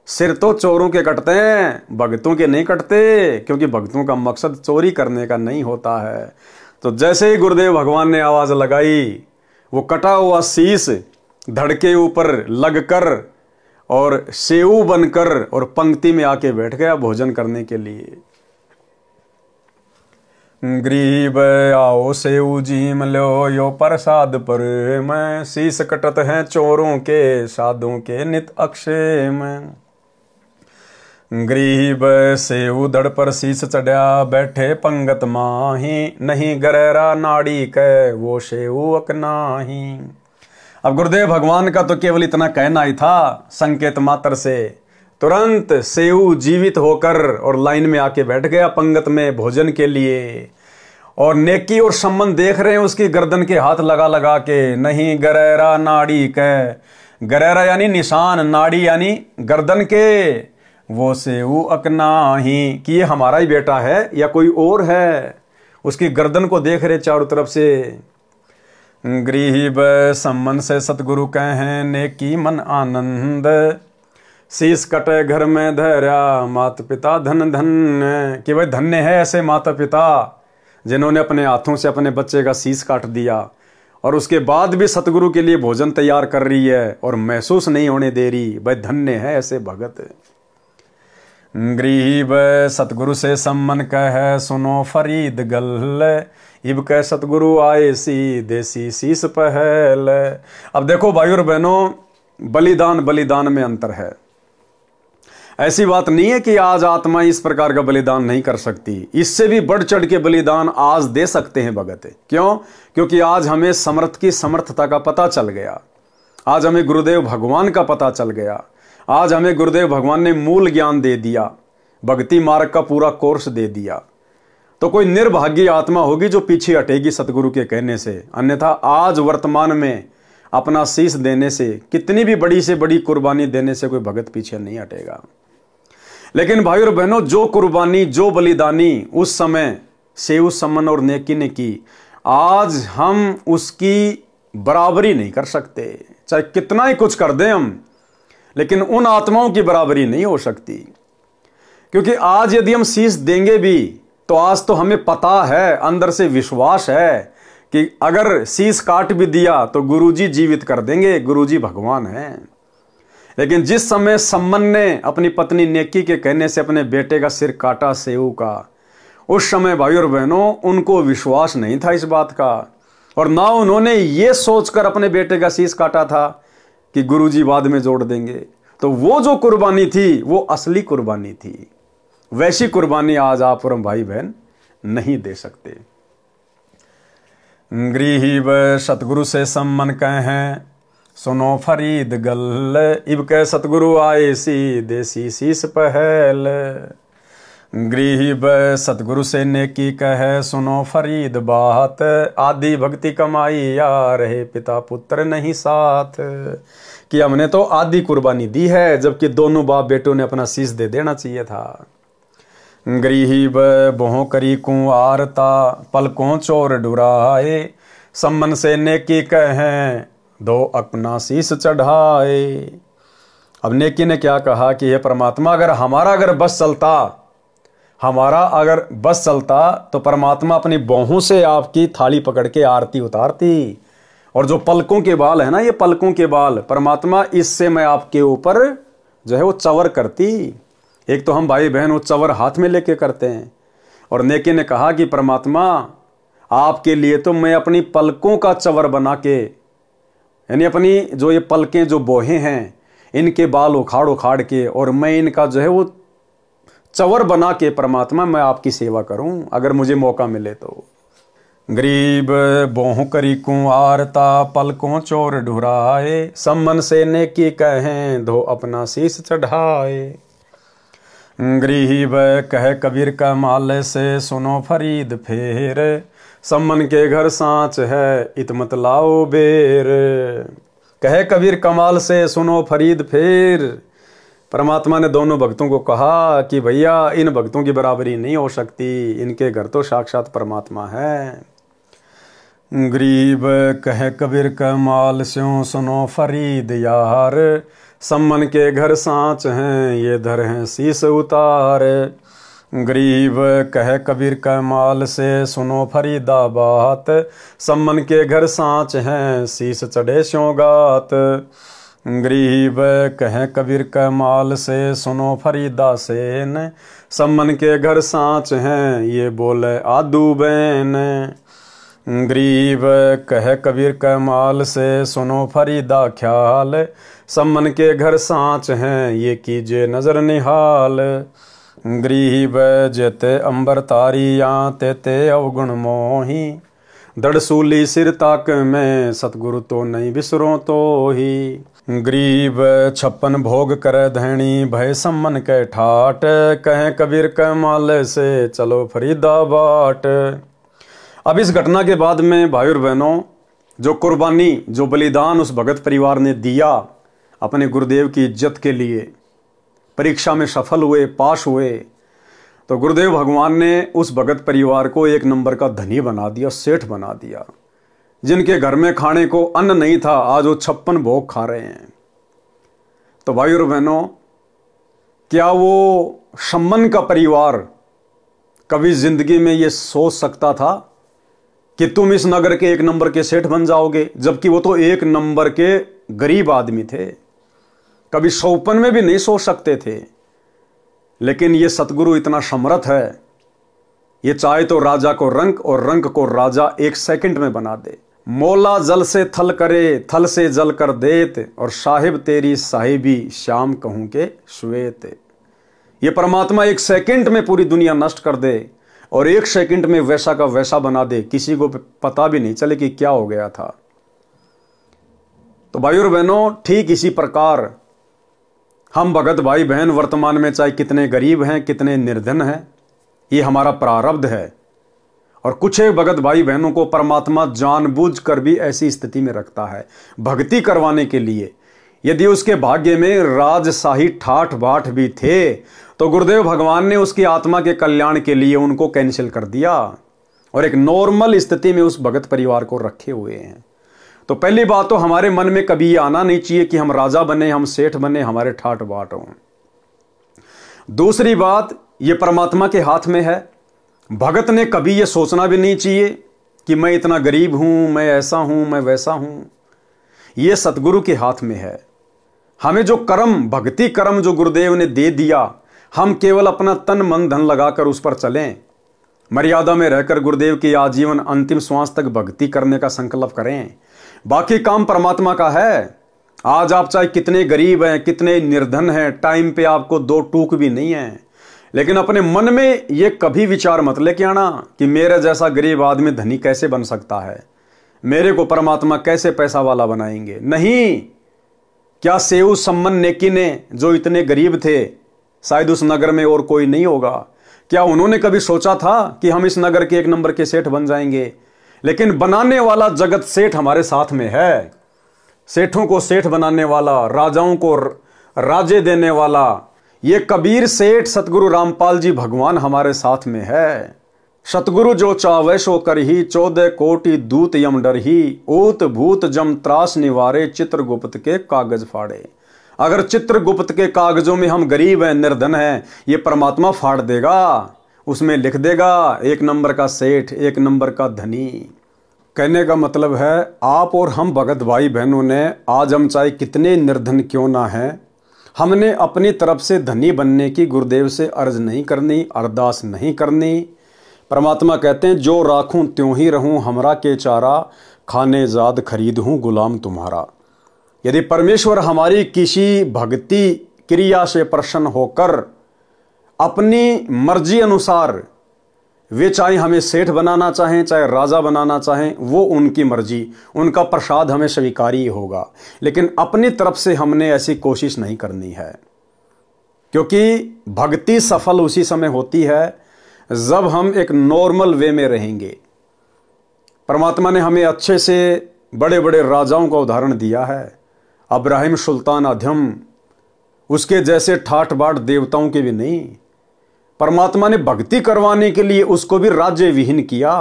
सिर तो चोरों के कटते हैं, भक्तों के नहीं कटते, क्योंकि भक्तों का मकसद चोरी करने का नहीं होता है। तो जैसे ही गुरुदेव भगवान ने आवाज लगाई, वो कटा हुआ शीस धड़ के ऊपर लगकर और सेऊ बनकर और पंक्ति में आके बैठ गया भोजन करने के लिए। गरीब आओ सेऊ जीम लो, यो प्रसाद पर मैं, शीस कटत हैं चोरों के, साधुओं के नित अक्षेम। गरीब सेऊ धड़ पर शीस चढ़ा, बैठे पंगत माही, नहीं गरेरा नाड़ी के, वो सेऊ अकनाही। अब गुरुदेव भगवान का तो केवल इतना कहना ही था, संकेत मात्र से तुरंत सेऊ जीवित होकर और लाइन में आके बैठ गया पंगत में भोजन के लिए। और नेकी और सम्मन देख रहे हैं उसकी गर्दन के हाथ लगा लगा के, नहीं गरेरा नाड़ी के, गरेरा यानी निशान, नाड़ी यानी गर्दन के, वो सेऊ अकनाही, कि ये हमारा ही बेटा है या कोई और है। उसकी गर्दन को देख रहे चारों तरफ से। गरीब सम्मन से सतगुरु कहें, नेकी मन आनंद, शीस कटे घर में धैर्या, माता पिता धन धन। कि भाई धन्य है ऐसे माता पिता जिन्होंने अपने हाथों से अपने बच्चे का शीस काट दिया और उसके बाद भी सतगुरु के लिए भोजन तैयार कर रही है और महसूस नहीं होने दे रही। भाई धन्य है ऐसे भगत। गरीब सतगुरु से सम्मन कह, सुनो फरीद गल, इब कह सतगुरु आए सी, देसी शीस पहल। अब देखो भाई और बहनों, बलिदान में अंतर है। ऐसी बात नहीं है कि आज आत्मा इस प्रकार का बलिदान नहीं कर सकती, इससे भी बढ़ चढ़ के बलिदान आज दे सकते हैं भगत। क्यों? क्योंकि आज हमें समर्थ की समर्थता का पता चल गया, आज हमें गुरुदेव भगवान का पता चल गया, आज हमें गुरुदेव भगवान ने मूल ज्ञान दे दिया, भक्ति मार्ग का पूरा कोर्स दे दिया। तो कोई निर्भाग्य आत्मा होगी जो पीछे हटेगी सतगुरु के कहने से, अन्यथा आज वर्तमान में अपना शीश देने से, कितनी भी बड़ी से बड़ी कुर्बानी देने से कोई भगत पीछे नहीं हटेगा। लेकिन भाई और बहनों, जो कुर्बानी, जो बलिदानी उस समय सेऊ सम्मन और नेकी ने की, आज हम उसकी बराबरी नहीं कर सकते। चाहे कितना ही कुछ कर दें हम, लेकिन उन आत्माओं की बराबरी नहीं हो सकती। क्योंकि आज यदि हम शीश देंगे भी, तो आज तो हमें पता है, अंदर से विश्वास है कि अगर शीश काट भी दिया तो गुरुजी जीवित कर देंगे, गुरुजी भगवान हैं। लेकिन जिस समय सम्मन ने अपनी पत्नी नेकी के कहने से अपने बेटे का सिर काटा सेऊ का, उस समय भाई और बहनों उनको विश्वास नहीं था इस बात का, और ना उन्होंने ये सोचकर अपने बेटे का शीश काटा था कि गुरुजी बाद में जोड़ देंगे। तो वो जो कुर्बानी थी वो असली कुर्बानी थी। वैसी कुर्बानी आज आप और हम भाई बहन नहीं दे सकते। गृही व सतगुरु से सम्मन कहें सुनो फरीद गल, इब के सतगुरु आए सी देसी शीस पहल। गृही व सतगुरु से नेकी कहे सुनो फरीद बात, आदि भक्ति कमाई या रहे पिता पुत्र नहीं साथ। कि हमने तो आदि कुर्बानी दी है, जबकि दोनों बाप बेटों ने अपना शीश दे देना चाहिए था। गृही व बोह करी कुंवारता, पलकों चोर डुराए, सम्मन से नेकी कहें दो अपना शीश चढ़ाए। अब नेकी ने क्या कहा कि हे परमात्मा, अगर बस चलता तो परमात्मा अपनी बाहों से आपकी थाली पकड़ के आरती उतारती। और जो पलकों के बाल है ना, ये पलकों के बाल, परमात्मा इससे मैं आपके ऊपर जो है वो चवर करती। एक तो हम भाई बहन वो चवर हाथ में लेके करते हैं, और नेकी ने कहा कि परमात्मा आपके लिए तो मैं अपनी पलकों का चवर बना के, यानी अपनी जो ये पलकें जो बोहे हैं इनके बाल उखाड़ उखाड़ के, और मैं इनका जो है वो चवर बना के परमात्मा मैं आपकी सेवा करूं, अगर मुझे मौका मिले तो। गरीब बोह करी कुंवारता, पलकों चोर ढुराए, सम्मन से नेकी कहें धो अपना शीश चढ़ाए। गरीब कह कबीर का माल से सुनो फरीद फेर, सम्मन के घर सांच है इत मत लाओ बेर। कहे कबीर कमाल से सुनो फरीद फेर। परमात्मा ने दोनों भक्तों को कहा कि भैया इन भक्तों की बराबरी नहीं हो सकती, इनके घर तो साक्षात परमात्मा है। गरीब कहे कबीर कमाल स्यों सुनो फरीद यार, सम्मन के घर सांच हैं ये धर हैं शीश उतार। गरीब कहे कबीर कमाल से सुनो फरीदा बात, सम्मन के घर सांच हैं शीश चढ़े स्यों गात। गरीब कहे कबीर कमाल से सुनो फरीदा सेन, सम्मन के घर सांच हैं ये बोले आदू बैन। गरीब कहे कबीर कमाल से सुनो फरीदा ख्याल, सम्मन के घर सांच हैं ये कीजिए नजर निहाल। गरीब जेते अंबर तारिया तेते अवगुण मोही, दड़सूली सिर ताक में सतगुरु तो नहीं बिसरो तो ही। गरीब 56 भोग करे धैणी भय सम्मन के ठाट, कहें कबीर कमाल से चलो फरीदा बाट। अब इस घटना के बाद में भाई और बहनों जो कुर्बानी जो बलिदान उस भगत परिवार ने दिया अपने गुरुदेव की इज्जत के लिए, परीक्षा में सफल हुए, पास हुए, तो गुरुदेव भगवान ने उस भगत परिवार को 1 नंबर का धनी बना दिया, सेठ बना दिया। जिनके घर में खाने को अन्न नहीं था आज वो 56 भोग खा रहे हैं। तो भाई और बहनों, क्या वो सम्मन का परिवार कभी जिंदगी में ये सोच सकता था कि तुम इस नगर के 1 नंबर के सेठ बन जाओगे, जबकि वो तो 1 नंबर के गरीब आदमी थे, कभी सौपन में भी नहीं सोच सकते थे। लेकिन ये सतगुरु इतना समर्थ है, ये चाहे तो राजा को रंक और रंक को राजा 1 सेकंड में बना दे। मौला जल से थल करे, थल से जल कर देत, और साहिब तेरी साहिबी श्याम कहूं के श्वेत। ये परमात्मा 1 सेकंड में पूरी दुनिया नष्ट कर दे, और 1 सेकंड में वैसा का वैसा बना दे, किसी को पता भी नहीं चले कि क्या हो गया था। तो भाई और बहनों, ठीक इसी प्रकार हम भगत भाई बहन वर्तमान में चाहे कितने गरीब हैं, कितने निर्धन हैं, ये हमारा प्रारब्ध है। और कुछ एक भगत भाई बहनों को परमात्मा जानबूझकर भी ऐसी स्थिति में रखता है भक्ति करवाने के लिए। यदि उसके भाग्य में राजशाही ठाठ बाट भी थे तो गुरुदेव भगवान ने उसकी आत्मा के कल्याण के लिए उनको कैंसिल कर दिया और एक नॉर्मल स्थिति में उस भगत परिवार को रखे हुए हैं। तो पहली बात तो हमारे मन में कभी ये आना नहीं चाहिए कि हम राजा बने, हम सेठ बने, हमारे ठाठ बाट हों। दूसरी बात, ये परमात्मा के हाथ में है। भगत ने कभी ये सोचना भी नहीं चाहिए कि मैं इतना गरीब हूं, मैं ऐसा हूं, मैं वैसा हूं। ये सतगुरु के हाथ में है। हमें जो कर्म, भक्ति कर्म जो गुरुदेव ने दे दिया, हम केवल अपना तन मन धन लगाकर उस पर चलें। मर्यादा में रहकर गुरुदेव की आजीवन अंतिम श्वास तक भक्ति करने का संकल्प करें। बाकी काम परमात्मा का है। आज आप चाहे कितने गरीब हैं, कितने निर्धन हैं, टाइम पे आपको दो टूक भी नहीं है, लेकिन अपने मन में ये कभी विचार मत लेके आना कि मेरे जैसा गरीब आदमी धनी कैसे बन सकता है, मेरे को परमात्मा कैसे पैसा वाला बनाएंगे। नहीं, क्या सेऊ सम्मन नेकी ने जो इतने गरीब थे, शायद उस नगर में और कोई नहीं होगा, क्या उन्होंने कभी सोचा था कि हम इस नगर के एक नंबर के सेठ बन जाएंगे? लेकिन बनाने वाला जगत सेठ हमारे साथ में है। सेठों को सेठ बनाने वाला, राजाओं को राजे देने वाला, ये कबीर सेठ सतगुरु रामपाल जी भगवान हमारे साथ में है। सतगुरु जो चावे सो करही, 14 कोटि दूत यम डरही, ऊत भूत जम त्रास निवारे, चित्रगुप्त के कागज फाड़े। अगर चित्रगुप्त के कागजों में हम गरीब हैं, निर्धन हैं, ये परमात्मा फाड़ देगा, उसमें लिख देगा एक नंबर का सेठ, एक नंबर का धनी। कहने का मतलब है, आप और हम भगत भाई बहनों ने, आज हम चाहे कितने निर्धन क्यों ना हैं, हमने अपनी तरफ से धनी बनने की गुरुदेव से अर्ज नहीं करनी, अरदास नहीं करनी। परमात्मा कहते हैं, जो राखूं त्यों ही रहूं, हमरा के चारा, खाने जाद खरीद हूं गुलाम तुम्हारा। यदि परमेश्वर हमारी किसी भक्ति क्रिया से प्रसन्न होकर अपनी मर्जी अनुसार, वे चाहे हमें सेठ बनाना चाहें, चाहे राजा बनाना चाहें, वो उनकी मर्जी, उनका प्रसाद हमें स्वीकारी होगा। लेकिन अपनी तरफ से हमने ऐसी कोशिश नहीं करनी है, क्योंकि भक्ति सफल उसी समय होती है जब हम एक नॉर्मल वे में रहेंगे। परमात्मा ने हमें अच्छे से बड़े बड़े राजाओं का उदाहरण दिया है। अब्राहिम सुल्तान अधम, उसके जैसे ठाठ बाट देवताओं के भी नहीं। परमात्मा ने भक्ति करवाने के लिए उसको भी राज्य विहीन किया।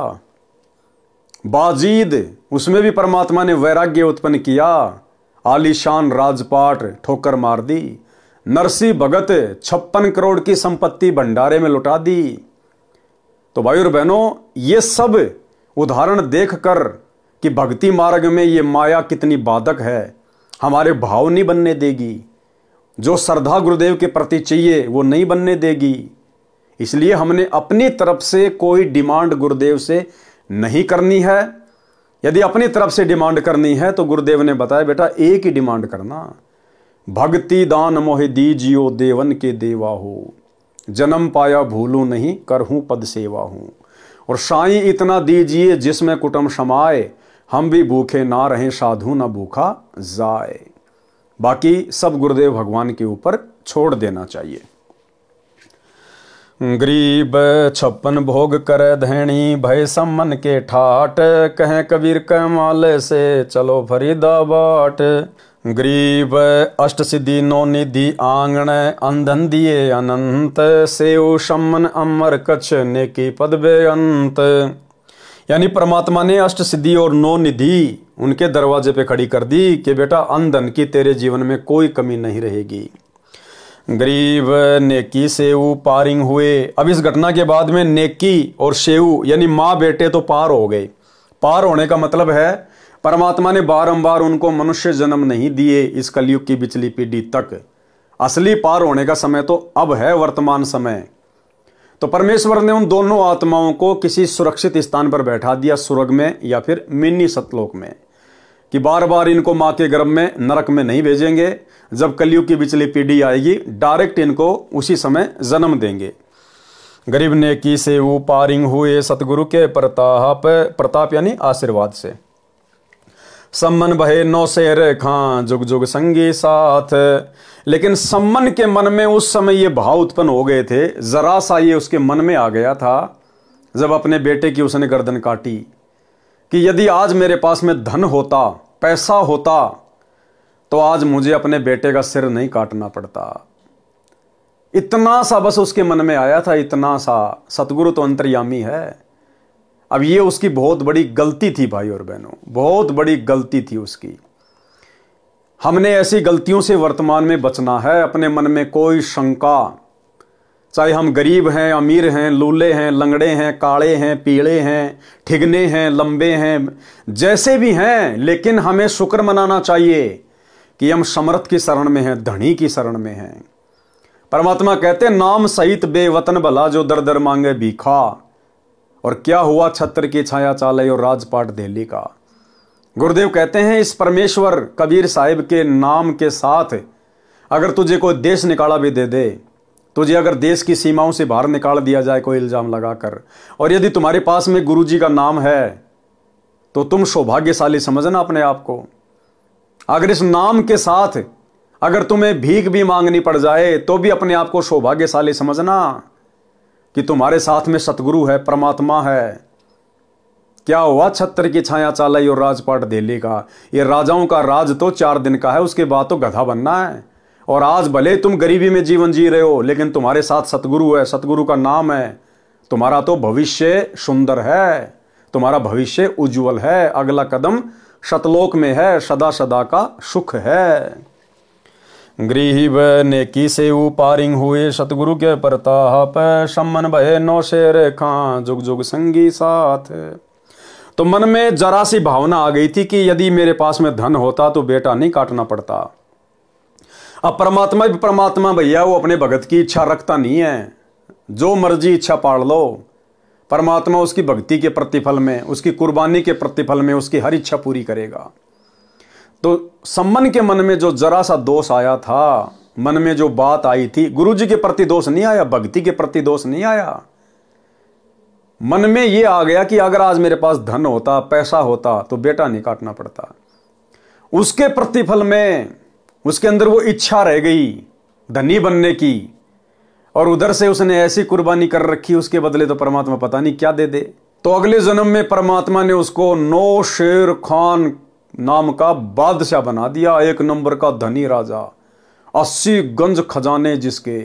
बाजीद, उसमें भी परमात्मा ने वैराग्य उत्पन्न किया, आलीशान राजपाट ठोकर मार दी। नरसी भगत 56 करोड़ की संपत्ति भंडारे में लुटा दी। तो भाई और बहनों, ये सब उदाहरण देखकर कि भक्ति मार्ग में ये माया कितनी बाधक है, हमारे भाव नहीं बनने देगी। जो श्रद्धा गुरुदेव के प्रति चाहिए वो नहीं बनने देगी। इसलिए हमने अपनी तरफ से कोई डिमांड गुरुदेव से नहीं करनी है। यदि अपनी तरफ से डिमांड करनी है तो गुरुदेव ने बताया, बेटा एक ही डिमांड करना, भक्ति दान मोहि दीजियो देवन के देवा हो, जन्म पाया भूलूं नहीं करहूं पद सेवा हूं। और साईं इतना दीजिए जिसमें कुटुंब समाए, हम भी भूखे ना रहें साधु ना भूखा जाए। बाकी सब गुरुदेव भगवान के ऊपर छोड़ देना चाहिए। गरीब 56 भोग करे धैणी, भय सम्मन के ठाट, कहें कबीर के माले से चलो फरीदाबाट। गरीब अष्ट सिद्धि 9 निधि आंगण, अंधन दिए अनंत, सेव सम्मन अमर कच्छ नेकी पद बेअंत। यानी परमात्मा ने अष्ट सिद्धि और 9 निधि उनके दरवाजे पे खड़ी कर दी कि बेटा अंधन की तेरे जीवन में कोई कमी नहीं रहेगी। गरीब नेकी सेऊ पारिंग हुए। अब इस घटना के बाद में नेकी और सेऊ यानी माँ बेटे तो पार हो गए। पार होने का मतलब है परमात्मा ने बारंबार उनको मनुष्य जन्म नहीं दिए इस कलयुग की पिछली पीढ़ी तक। असली पार होने का समय तो अब है, वर्तमान समय। तो परमेश्वर ने उन दोनों आत्माओं को किसी सुरक्षित स्थान पर बैठा दिया, स्वर्ग में या फिर मिनी सतलोक में, कि बार बार इनको माँ के गर्भ में नरक में नहीं भेजेंगे। जब कलयुग की पिछली पीढ़ी आएगी डायरेक्ट इनको उसी समय जन्म देंगे। गरीब नेकी से वो पारिंग हुए सतगुरु के प्रताप यानी आशीर्वाद से। सम्मन बहे 9 शेर खां जुग जुग संगी साथ। लेकिन सम्मन के मन में उस समय ये भाव उत्पन्न हो गए थे, जरा सा ये उसके मन में आ गया था जब अपने बेटे की उसने गर्दन काटी कि यदि आज मेरे पास में धन होता, पैसा होता, तो आज मुझे अपने बेटे का सिर नहीं काटना पड़ता। इतना सा बस उसके मन में आया था, इतना सा। सतगुरु तो अंतर्यामी है। अब ये उसकी बहुत बड़ी गलती थी भाई और बहनों, बहुत बड़ी गलती थी उसकी। हमने ऐसी गलतियों से वर्तमान में बचना है। अपने मन में कोई शंका, चाहे हम गरीब हैं, अमीर हैं, लूले हैं, लंगड़े हैं, काले हैं, पीले हैं, ठिगने हैं, लंबे हैं, जैसे भी हैं, लेकिन हमें शुक्र मनाना चाहिए कि हम समर्थ की शरण में हैं, धनी की शरण में हैं। परमात्मा कहते हैं नाम सहित बेवतन भला जो दर दर मांगे भीखा, और क्या हुआ छत्र की छाया चाले और राजपाट दिल्ली का। गुरुदेव कहते हैं इस परमेश्वर कबीर साहिब के नाम के साथ अगर तुझे कोई देश निकाला भी दे दे, तुझे अगर देश की सीमाओं से बाहर निकाल दिया जाए कोई इल्जाम लगाकर, और यदि तुम्हारे पास में गुरु जी का नाम है तो तुम सौभाग्यशाली समझना अपने आप को। अगर इस नाम के साथ अगर तुम्हें भीख भी मांगनी पड़ जाए तो भी अपने आप को सौभाग्यशाली समझना कि तुम्हारे साथ में सतगुरु है, परमात्मा है। क्या हुआ छत्र की छाया चालाई और राजपाट दिल्ली का। ये राजाओं का राज तो 4 दिन का है, उसके बाद तो गधा बनना है। और आज भले तुम गरीबी में जीवन जी रहे हो, लेकिन तुम्हारे साथ सतगुरु है, सतगुरु का नाम है, तुम्हारा तो भविष्य सुंदर है, तुम्हारा भविष्य उज्जवल है, अगला कदम शतलोक में है, सदा सदा का सुख है। गृही व नेकी से उपारिंग हुए सतगुरु के प्रताप, सम्मन भय नौ शेर खां जुग जुग संगी साथ। तो मन में जरा सी भावना आ गई थी कि यदि मेरे पास में धन होता तो बेटा नहीं काटना पड़ता। अब परमात्मा भी परमात्मा भैया, वो अपने भगत की इच्छा रखता नहीं है, जो मर्जी इच्छा पाड़ लो। परमात्मा उसकी भक्ति के प्रतिफल में, उसकी कुर्बानी के प्रतिफल में उसकी हर इच्छा पूरी करेगा। तो सम्मन के मन में जो जरा सा दोष आया था, मन में जो बात आई थी, गुरु जी के प्रति दोष नहीं आया, भक्ति के प्रति दोष नहीं आया। मन में ये आ गया कि अगर आज मेरे पास धन होता, पैसा होता तो बेटा नहीं काटना पड़ता। उसके प्रतिफल में उसके अंदर वो इच्छा रह गई धनी बनने की, और उधर से उसने ऐसी कुर्बानी कर रखी, उसके बदले तो परमात्मा पता नहीं क्या दे दे। तो अगले जन्म में परमात्मा ने उसको 9 शेर खान नाम का बादशाह बना दिया, 1 नंबर का धनी राजा, 80 गंज खजाने जिसके,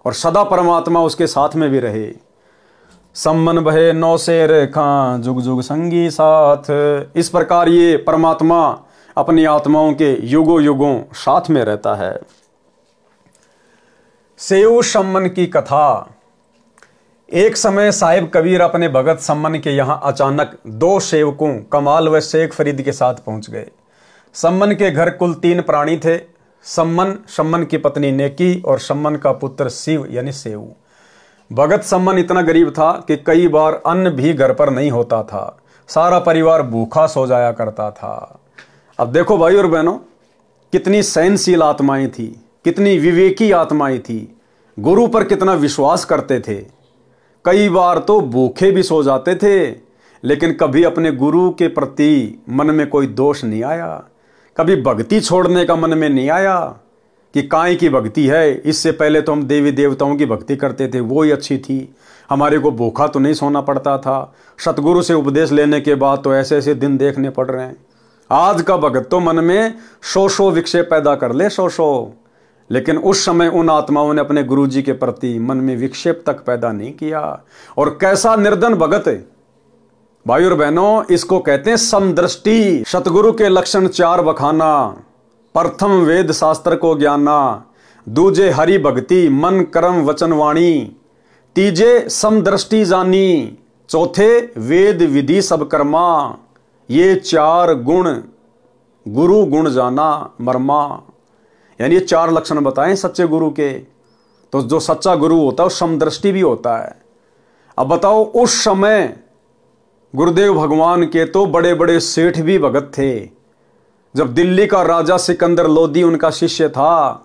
और सदा परमात्मा उसके साथ में भी रहे। सम्मन बहे 9 शेर खां जुग जुग संगी साथ। इस प्रकार ये परमात्मा अपनी आत्माओं के युगों युगों साथ में रहता है। सेऊ सम्मन की कथा। एक समय साहिब कबीर अपने भगत सम्मन के यहां अचानक 2 सेवकों कमाल व शेख फरीद के साथ पहुंच गए। सम्मन के घर कुल 3 प्राणी थे, सम्मन, सम्मन की पत्नी नेकी और सम्मन का पुत्र शिव यानी सेऊ। भगत सम्मन इतना गरीब था कि कई बार अन्न भी घर पर नहीं होता था, सारा परिवार भूखा सो जाया करता था। अब देखो भाई और बहनों, कितनी सहनशील आत्माएं थी, कितनी विवेकी आत्माएं थी, गुरु पर कितना विश्वास करते थे। कई बार तो भूखे भी सो जाते थे, लेकिन कभी अपने गुरु के प्रति मन में कोई दोष नहीं आया, कभी भक्ति छोड़ने का मन में नहीं आया कि काय की भक्ति है, इससे पहले तो हम देवी देवताओं की भक्ति करते थे, वो ही अच्छी थी, हमारे को भूखा तो नहीं सोना पड़ता था। सतगुरु से उपदेश लेने के बाद तो ऐसे ऐसे दिन देखने पड़ रहे हैं। आज का भगत तो मन में 100 विक्षेप पैदा कर ले, 100, लेकिन उस समय उन आत्माओं ने अपने गुरु जी के प्रति मन में विक्षेप तक पैदा नहीं किया। और कैसा निर्धन भगत है भाई और बहनों, इसको कहते हैं समदृष्टि। सतगुरु के लक्षण 4 बखाना। प्रथम वेद शास्त्र को ज्ञाना, दूजे हरि भक्ति मन कर्म वचन वाणी, तीजे समदृष्टि जानी, चौथे वेद विधि सब कर्मा। ये 4 गुण गुरु गुण जाना मर्मा। यानी ये 4 लक्षण बताएं सच्चे गुरु के। तो जो सच्चा गुरु होता है वो समदृष्टि भी होता है। अब बताओ, उस समय गुरुदेव भगवान के तो बड़े बड़े सेठ भी भगत थे। जब दिल्ली का राजा सिकंदर लोदी उनका शिष्य था,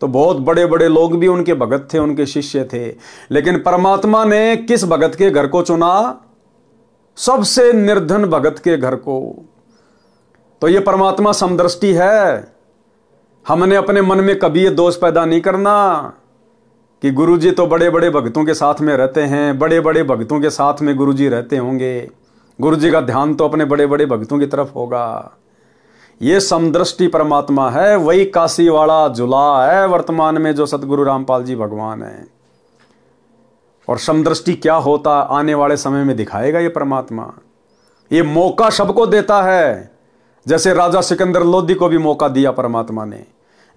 तो बहुत बड़े बड़े लोग भी उनके भगत थे, उनके शिष्य थे। लेकिन परमात्मा ने किस भगत के घर को चुना? सबसे निर्धन भगत के घर को। तो ये परमात्मा समदृष्टि है। हमने अपने मन में कभी ये दोष पैदा नहीं करना कि गुरुजी तो बड़े बड़े भक्तों के साथ में रहते हैं, बड़े बड़े भक्तों के साथ में गुरुजी रहते होंगे, गुरुजी का ध्यान तो अपने बड़े बड़े भक्तों की तरफ होगा। ये समदृष्टि परमात्मा है, वही काशी वाला जुला है वर्तमान में जो सतगुरु रामपाल जी भगवान है। और समदृष्टि क्या होता आने वाले समय में दिखाएगा ये परमात्मा। ये मौका सबको देता है, जैसे राजा सिकंदर लोदी को भी मौका दिया परमात्मा ने,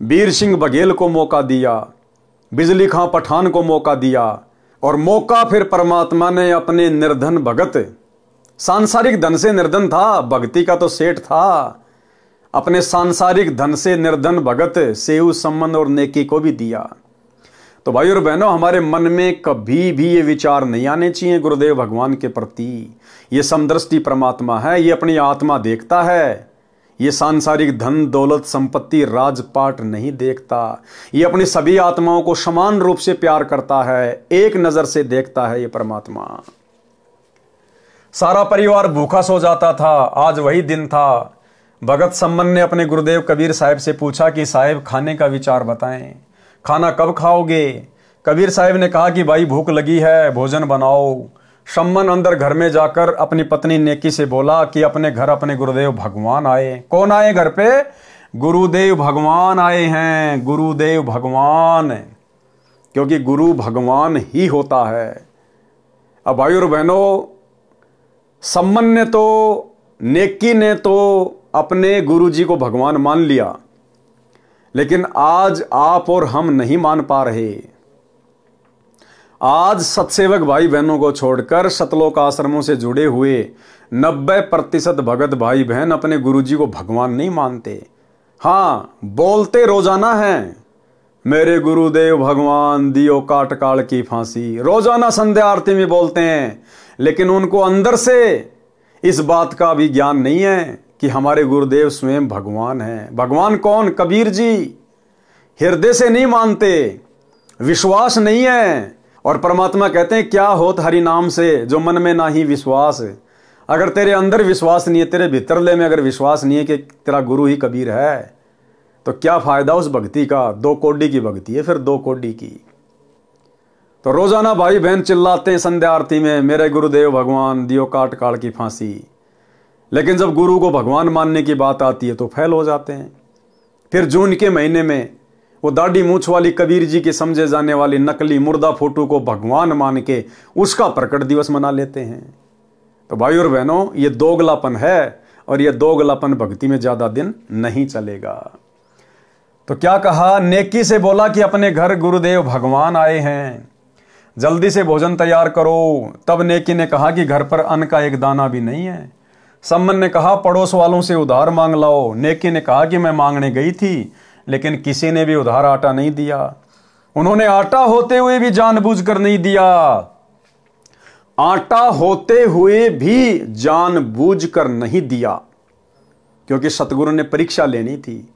वीर सिंह बघेल को मौका दिया, बिजली खां पठान को मौका दिया, और मौका फिर परमात्मा ने अपने निर्धन भगत, सांसारिक धन से निर्धन था, भक्ति का तो सेठ था, अपने सांसारिक धन से निर्धन भगत सेऊ सम्मान और नेकी को भी दिया। तो भाई और बहनों, हमारे मन में कभी भी ये विचार नहीं आने चाहिए गुरुदेव भगवान के प्रति। ये समदृष्टि परमात्मा है, ये अपनी आत्मा देखता है। ये सांसारिक धन दौलत संपत्ति राजपाट नहीं देखता। ये अपनी सभी आत्माओं को समान रूप से प्यार करता है, एक नजर से देखता है ये परमात्मा। सारा परिवार भूखा सो जाता था। आज वही दिन था। भगत सम्मन ने अपने गुरुदेव कबीर साहब से पूछा कि साहब खाने का विचार बताएं, खाना कब खाओगे। कबीर साहब ने कहा कि भाई भूख लगी है, भोजन बनाओ। सम्मन अंदर घर में जाकर अपनी पत्नी नेकी से बोला कि अपने घर अपने गुरुदेव भगवान आए। कौन आए घर पे? गुरुदेव भगवान आए हैं, गुरुदेव भगवान, क्योंकि गुरु भगवान ही होता है। अब भाई और बहनों, सम्मन ने तो, नेकी ने तो अपने गुरुजी को भगवान मान लिया, लेकिन आज आप और हम नहीं मान पा रहे। आज सत्सेवक भाई बहनों को छोड़कर सतलोक आश्रमों से जुड़े हुए 90% भगत भाई बहन अपने गुरुजी को भगवान नहीं मानते। हाँ, बोलते रोजाना हैं, मेरे गुरुदेव भगवान दियो काट काल की फांसी, रोजाना संध्या आरती में बोलते हैं, लेकिन उनको अंदर से इस बात का भी ज्ञान नहीं है कि हमारे गुरुदेव स्वयं भगवान हैं। भगवान कौन? कबीर जी। हृदय से नहीं मानते, विश्वास नहीं है। और परमात्मा कहते हैं क्या होत हरि नाम से जो मन में ना ही विश्वास। अगर तेरे अंदर विश्वास नहीं है, तेरे भीतरले में अगर विश्वास नहीं है कि तेरा गुरु ही कबीर है, तो क्या फायदा उस भक्ति का? 2 कौड़ी की भक्ति है, फिर 2 कौड़ी की। तो रोजाना भाई बहन चिल्लाते हैं संध्या आरती में, मेरे गुरुदेव भगवान दियो काट काल की फांसी, लेकिन जब गुरु को भगवान मानने की बात आती है तो फेल हो जाते हैं। फिर जून के महीने में वो दाढ़ी मूछ वाली कबीर जी की समझे जाने वाली नकली मुर्दा फोटो को भगवान मान के उसका प्रकट दिवस मना लेते हैं। तो भाई और बहनों, ये दोगलापन है, और ये दोगलापन भक्ति में ज्यादा दिन नहीं चलेगा। तो क्या कहा? नेकी से बोला कि अपने घर गुरुदेव भगवान आए हैं, जल्दी से भोजन तैयार करो। तब नेकी ने कहा कि घर पर अन्न का एक दाना भी नहीं है। सम्मन ने कहा पड़ोस वालों से उधार मांग लाओ। नेकी ने कहा कि मैं मांगने गई थी, लेकिन किसी ने भी उधार आटा नहीं दिया। उन्होंने आटा होते हुए भी जानबूझकर नहीं दिया। आटा होते हुए भी जानबूझकर नहीं दिया, क्योंकि सतगुरु ने परीक्षा लेनी थी।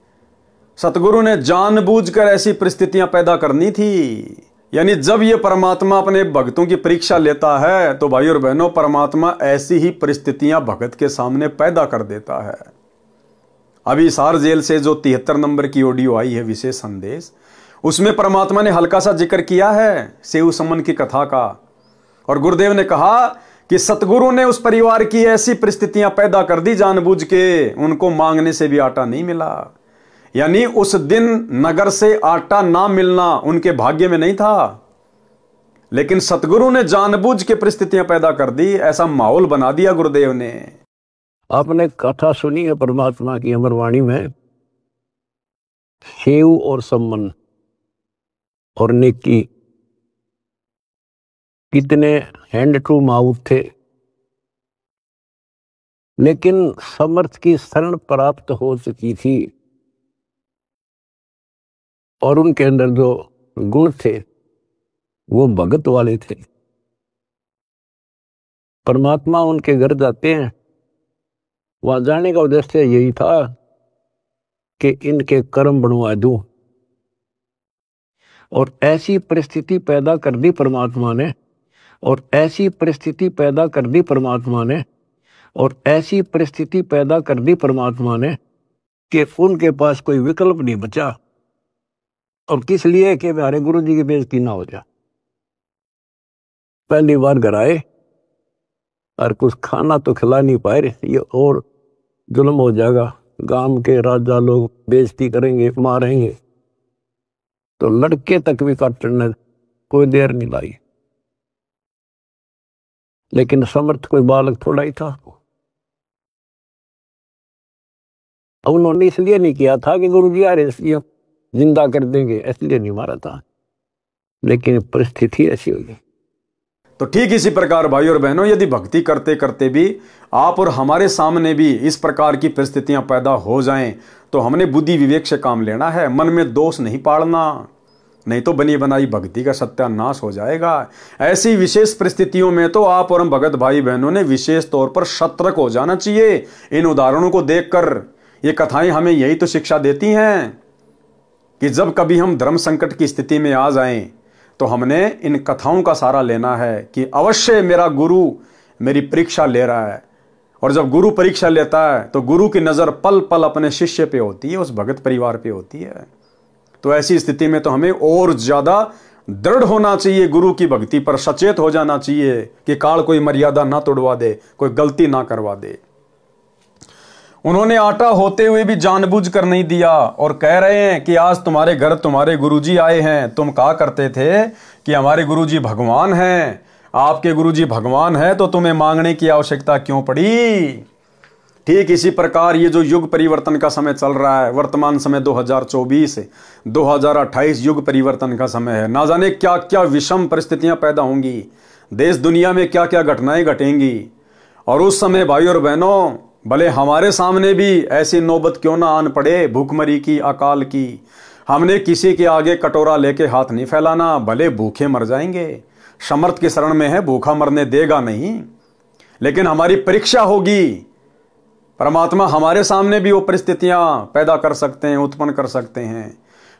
सतगुरु ने जानबूझकर ऐसी परिस्थितियां पैदा करनी थी। यानी जब ये परमात्मा अपने भक्तों की परीक्षा लेता है, तो भाई और बहनों, परमात्मा ऐसी ही परिस्थितियां भगत के सामने पैदा कर देता है। अभी हिसार जेल से जो 73 नंबर की ऑडियो आई है, विशेष संदेश, उसमें परमात्मा ने हल्का सा जिक्र किया है सेऊ सम्मन की कथा का। और गुरुदेव ने कहा कि सतगुरु ने उस परिवार की ऐसी परिस्थितियां पैदा कर दी जानबूझ के, उनको मांगने से भी आटा नहीं मिला। यानी उस दिन नगर से आटा ना मिलना उनके भाग्य में नहीं था, लेकिन सतगुरु ने जानबूझ के परिस्थितियां पैदा कर दी, ऐसा माहौल बना दिया गुरुदेव ने। आपने कथा सुनी है परमात्मा की अमरवाणी में, सेऊ और सम्मन और नेकी कितने हैंड टू माउथ थे, लेकिन समर्थ की शरण प्राप्त हो चुकी थी और उनके अंदर जो गुण थे वो भगत वाले थे। परमात्मा उनके घर जाते हैं, वहां जाने का उद्देश्य यही था कि इनके कर्म बनवा दूं, और ऐसी परिस्थिति पैदा कर दी परमात्मा ने, और ऐसी परिस्थिति पैदा कर दी परमात्मा ने, और ऐसी परिस्थिति पैदा कर दी परमात्मा ने कि उनके पास कोई विकल्प नहीं बचा। और किस लिए? कि हमारे गुरु जी की बेइज्जती ना हो जाए। पहली बार घर आए और कुछ खाना तो खिला नहीं पाए, ये और जुल्म हो जाएगा, गांव के राजा लोग बेइज्जती करेंगे, मारेंगे। तो लड़के तक भी काटने कोई देर नहीं लाई। लेकिन समर्थ कोई बालक थोड़ा ही था। उन्होंने इसलिए नहीं किया था कि गुरु जी आ रहे जिंदा कर देंगे, इसलिए नहीं मारा था, लेकिन परिस्थिति ऐसी हो गई। तो ठीक इसी प्रकार भाई और बहनों, यदि भक्ति करते करते भी आप और हमारे सामने भी इस प्रकार की परिस्थितियां पैदा हो जाएं, तो हमने बुद्धि विवेक से काम लेना है, मन में दोष नहीं पालना, नहीं तो बनी बनाई भक्ति का सत्यानाश हो जाएगा। ऐसी विशेष परिस्थितियों में तो आप और हम भगत भाई बहनों ने विशेष तौर पर सतर्क हो जाना चाहिए। इन उदाहरणों को देखकर ये कथाएं हमें यही तो शिक्षा देती हैं कि जब कभी हम धर्म संकट की स्थिति में आ जाएं, तो हमने इन कथाओं का सहारा लेना है कि अवश्य मेरा गुरु मेरी परीक्षा ले रहा है। और जब गुरु परीक्षा लेता है तो गुरु की नज़र पल पल अपने शिष्य पे होती है, उस भगत परिवार पे होती है। तो ऐसी स्थिति में तो हमें और ज़्यादा दृढ़ होना चाहिए, गुरु की भक्ति पर सचेत हो जाना चाहिए कि काल कोई मर्यादा ना तोड़वा दे, कोई गलती ना करवा दे। उन्होंने आटा होते हुए भी जानबूझ कर नहीं दिया और कह रहे हैं कि आज तुम्हारे घर तुम्हारे गुरुजी आए हैं। तुम कहा करते थे कि हमारे गुरुजी भगवान हैं, आपके गुरुजी भगवान हैं, तो तुम्हें मांगने की आवश्यकता क्यों पड़ी। ठीक इसी प्रकार ये जो युग परिवर्तन का समय चल रहा है, वर्तमान समय 2024 2028 युग परिवर्तन का समय है। ना जाने क्या क्या विषम परिस्थितियां पैदा होंगी, देश दुनिया में क्या क्या घटनाएं घटेंगी। और उस समय भाई और बहनों, भले हमारे सामने भी ऐसी नौबत क्यों ना आन पड़े, भूखमरी की, अकाल की, हमने किसी के आगे कटोरा लेके हाथ नहीं फैलाना। भले भूखे मर जाएंगे, समर्थ की शरण में है, भूखा मरने देगा नहीं, लेकिन हमारी परीक्षा होगी। परमात्मा हमारे सामने भी वो परिस्थितियां पैदा कर सकते हैं, उत्पन्न कर सकते हैं।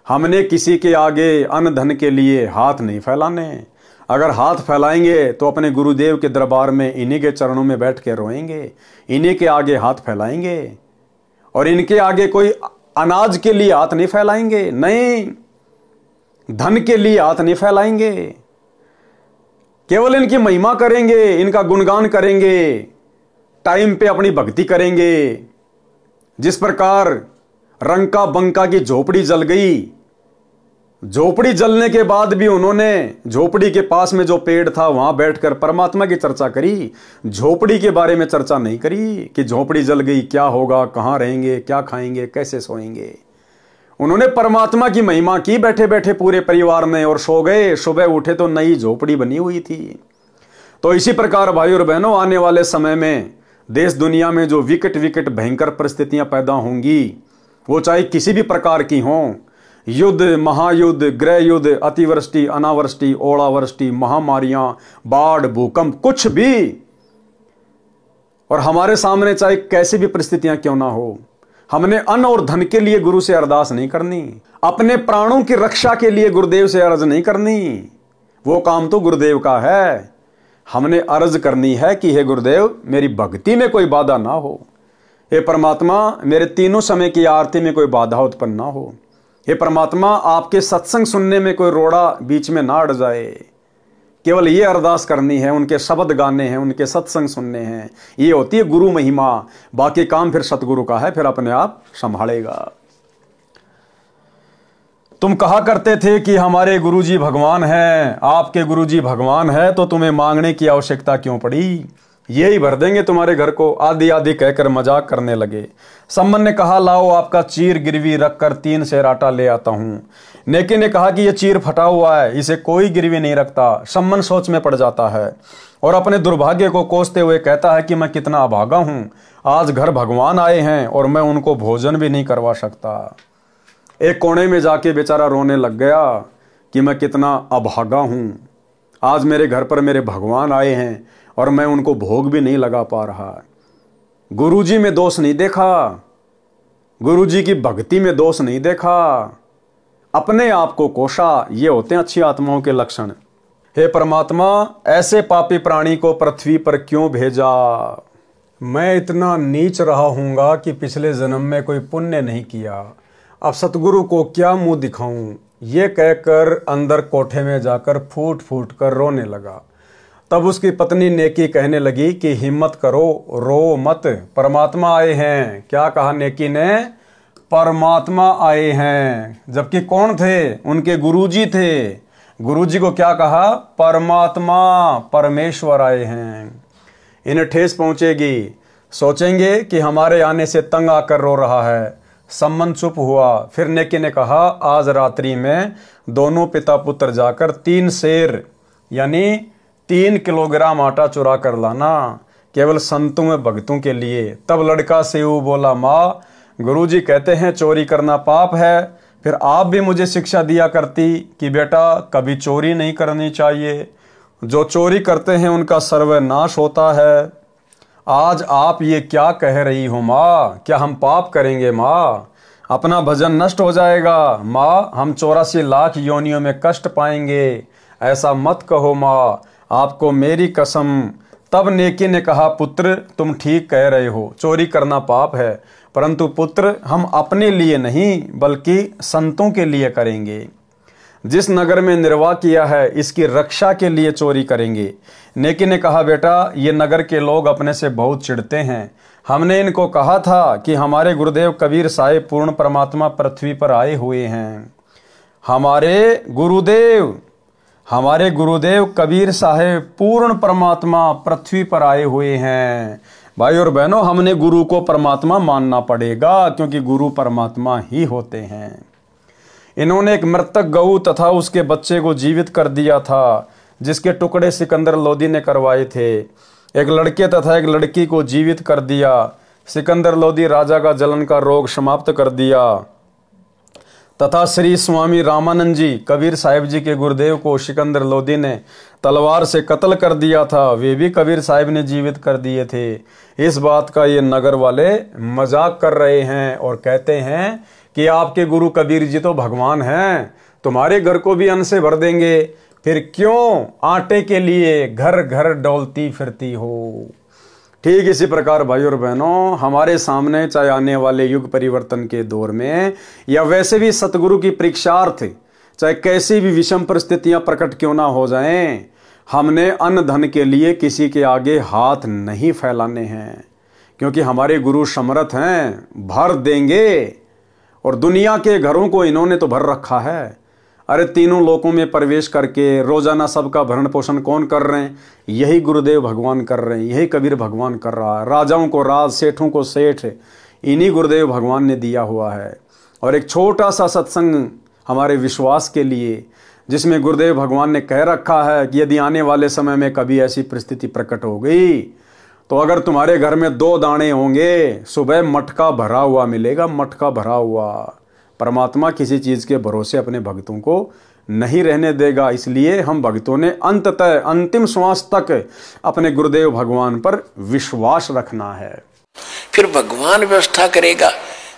हमने किसी के आगे अन्न धन के लिए हाथ नहीं फैलाने। अगर हाथ फैलाएंगे तो अपने गुरुदेव के दरबार में इन्हीं के चरणों में बैठ के रोएंगे, इन्हीं के आगे हाथ फैलाएंगे। और इनके आगे कोई अनाज के लिए हाथ नहीं फैलाएंगे, नहीं, धन के लिए हाथ नहीं फैलाएंगे, केवल इनकी महिमा करेंगे, इनका गुणगान करेंगे, टाइम पे अपनी भक्ति करेंगे। जिस प्रकार रंका बंका की झोपड़ी जल गई, झोपड़ी जलने के बाद भी उन्होंने झोपड़ी के पास में जो पेड़ था वहां बैठकर परमात्मा की चर्चा करी, झोपड़ी के बारे में चर्चा नहीं करी कि झोपड़ी जल गई क्या होगा, कहां रहेंगे, क्या खाएंगे, कैसे सोएंगे। उन्होंने परमात्मा की महिमा की बैठे बैठे पूरे परिवार ने, और सो गए। सुबह उठे तो नई झोपड़ी बनी हुई थी। तो इसी प्रकार भाई और बहनों, आने वाले समय में देश दुनिया में जो विकट विकट भयंकर परिस्थितियां पैदा होंगी, वो चाहे किसी भी प्रकार की हों, युद्ध, महायुद्ध, गृह युद्ध, अतिवृष्टि, अनावृष्टि, ओलावृष्टि, महामारियां, बाढ़, भूकंप, कुछ भी, और हमारे सामने चाहे कैसी भी परिस्थितियां क्यों ना हो, हमने अन्न और धन के लिए गुरु से अरदास नहीं करनी, अपने प्राणों की रक्षा के लिए गुरुदेव से अर्ज नहीं करनी। वो काम तो गुरुदेव का है। हमने अर्ज करनी है कि हे गुरुदेव, मेरी भक्ति में कोई बाधा ना हो। हे परमात्मा, मेरे तीनों समय की आरती में कोई बाधा उत्पन्न ना हो। हे परमात्मा, आपके सत्संग सुनने में कोई रोड़ा बीच में ना अड़ जाए। केवल ये अरदास करनी है, उनके शब्द गाने हैं, उनके सत्संग सुनने हैं। ये होती है गुरु महिमा। बाकी काम फिर सतगुरु का है, फिर अपने आप संभालेगा। तुम कहा करते थे कि हमारे गुरुजी भगवान हैं, आपके गुरुजी भगवान है, तो तुम्हें मांगने की आवश्यकता क्यों पड़ी। यही भर देंगे तुम्हारे घर को, आदि आदि कहकर मजाक करने लगे। सम्मन ने कहा, लाओ आपका चीर गिरवी रखकर 3 सेर आटा ले आता हूं। नेकी ने कहा कि यह चीर फटा हुआ है, इसे कोई गिरवी नहीं रखता। सम्मन सोच में पड़ जाता है और अपने दुर्भाग्य को कोसते हुए कहता है कि मैं कितना अभागा हूं, आज घर भगवान आए हैं और मैं उनको भोजन भी नहीं करवा सकता। एक कोने में जाके बेचारा रोने लग गया कि मैं कितना अभागा हूं, आज मेरे घर पर मेरे भगवान आए हैं और मैं उनको भोग भी नहीं लगा पा रहा। गुरुजी में दोष नहीं देखा, गुरुजी की भक्ति में दोष नहीं देखा, अपने आप को कोसा। ये होते हैं अच्छी आत्माओं के लक्षण। हे परमात्मा, ऐसे पापी प्राणी को पृथ्वी पर क्यों भेजा। मैं इतना नीच रहा हूँगा कि पिछले जन्म में कोई पुण्य नहीं किया, अब सतगुरु को क्या मुंह दिखाऊं। ये कहकर अंदर कोठे में जाकर फूट फूट कर रोने लगा। तब उसकी पत्नी नेकी कहने लगी कि हिम्मत करो, रो मत, परमात्मा आए हैं। क्या कहा नेकी ने? परमात्मा आए हैं। जबकि कौन थे? उनके गुरुजी थे। गुरुजी को क्या कहा? परमात्मा, परमेश्वर आए हैं। इन्हें ठेस पहुंचेगी, सोचेंगे कि हमारे आने से तंग आकर रो रहा है। सम्मन चुप हुआ। फिर नेकी ने कहा, आज रात्रि में दोनों पिता पुत्र जाकर 3 सेर यानी 3 किलोग्राम आटा चुरा कर लाना, केवल संतों में भक्तों के लिए। तब लड़का सेऊ बोला, माँ गुरुजी कहते हैं चोरी करना पाप है, फिर आप भी मुझे शिक्षा दिया करती कि बेटा कभी चोरी नहीं करनी चाहिए, जो चोरी करते हैं उनका सर्वनाश होता है। आज आप ये क्या कह रही हो माँ, क्या हम पाप करेंगे माँ? अपना भजन नष्ट हो जाएगा माँ, हम 84 लाख योनियों में कष्ट पाएंगे, ऐसा मत कहो माँ, आपको मेरी कसम। तब नेकी ने कहा, पुत्र तुम ठीक कह रहे हो, चोरी करना पाप है, परंतु पुत्र हम अपने लिए नहीं बल्कि संतों के लिए करेंगे। जिस नगर में निर्वाह किया है इसकी रक्षा के लिए चोरी करेंगे। नेकी ने कहा, बेटा ये नगर के लोग अपने से बहुत चिढ़ते हैं, हमने इनको कहा था कि हमारे गुरुदेव कबीर साहिब पूर्ण परमात्मा पृथ्वी पर आए हुए हैं। हमारे गुरुदेव कबीर साहिब पूर्ण परमात्मा पृथ्वी पर आए हुए हैं। भाई और बहनों, हमने गुरु को परमात्मा मानना पड़ेगा, क्योंकि गुरु परमात्मा ही होते हैं। इन्होंने एक मृतक गऊ तथा उसके बच्चे को जीवित कर दिया था, जिसके टुकड़े सिकंदर लोदी ने करवाए थे। एक लड़के तथा एक लड़की को जीवित कर दिया। सिकंदर लोदी राजा का जलन का रोग समाप्त कर दिया तथा श्री स्वामी रामानंद जी कबीर साहिब जी के गुरुदेव को सिकंदर लोदी ने तलवार से कत्ल कर दिया था, वे भी कबीर साहिब ने जीवित कर दिए थे। इस बात का ये नगर वाले मजाक कर रहे हैं और कहते हैं कि आपके गुरु कबीर जी तो भगवान हैं, तुम्हारे घर को भी अन्न से भर देंगे, फिर क्यों आटे के लिए घर घर डोलती फिरती हो। ठीक इसी प्रकार भाई और बहनों, हमारे सामने चाहे आने वाले युग परिवर्तन के दौर में या वैसे भी सतगुरु की परीक्षार्थ चाहे कैसी भी विषम परिस्थितियां प्रकट क्यों ना हो जाएं, हमने अन्न धन के लिए किसी के आगे हाथ नहीं फैलाने हैं, क्योंकि हमारे गुरु समर्थ हैं, भर देंगे। और दुनिया के घरों को इन्होंने तो भर रखा है। अरे तीनों लोकों में प्रवेश करके रोजाना सबका भरण पोषण कौन कर रहे हैं? यही गुरुदेव भगवान कर रहे हैं, यही कबीर भगवान कर रहा है। राजाओं को राज, सेठों को सेठ, इन्हीं गुरुदेव भगवान ने दिया हुआ है। और एक छोटा सा सत्संग हमारे विश्वास के लिए, जिसमें गुरुदेव भगवान ने कह रखा है कि यदि आने वाले समय में कभी ऐसी परिस्थिति प्रकट हो गई तो अगर तुम्हारे घर में 2 दाने होंगे, सुबह मटका भरा हुआ मिलेगा, मटका भरा हुआ। परमात्मा किसी चीज के भरोसे अपने भक्तों को नहीं रहने देगा। इसलिए हम भक्तों ने अंततः अंतिम श्वास तक अपने गुरुदेव भगवान पर विश्वास रखना है। फिर भगवान व्यवस्था करेगा।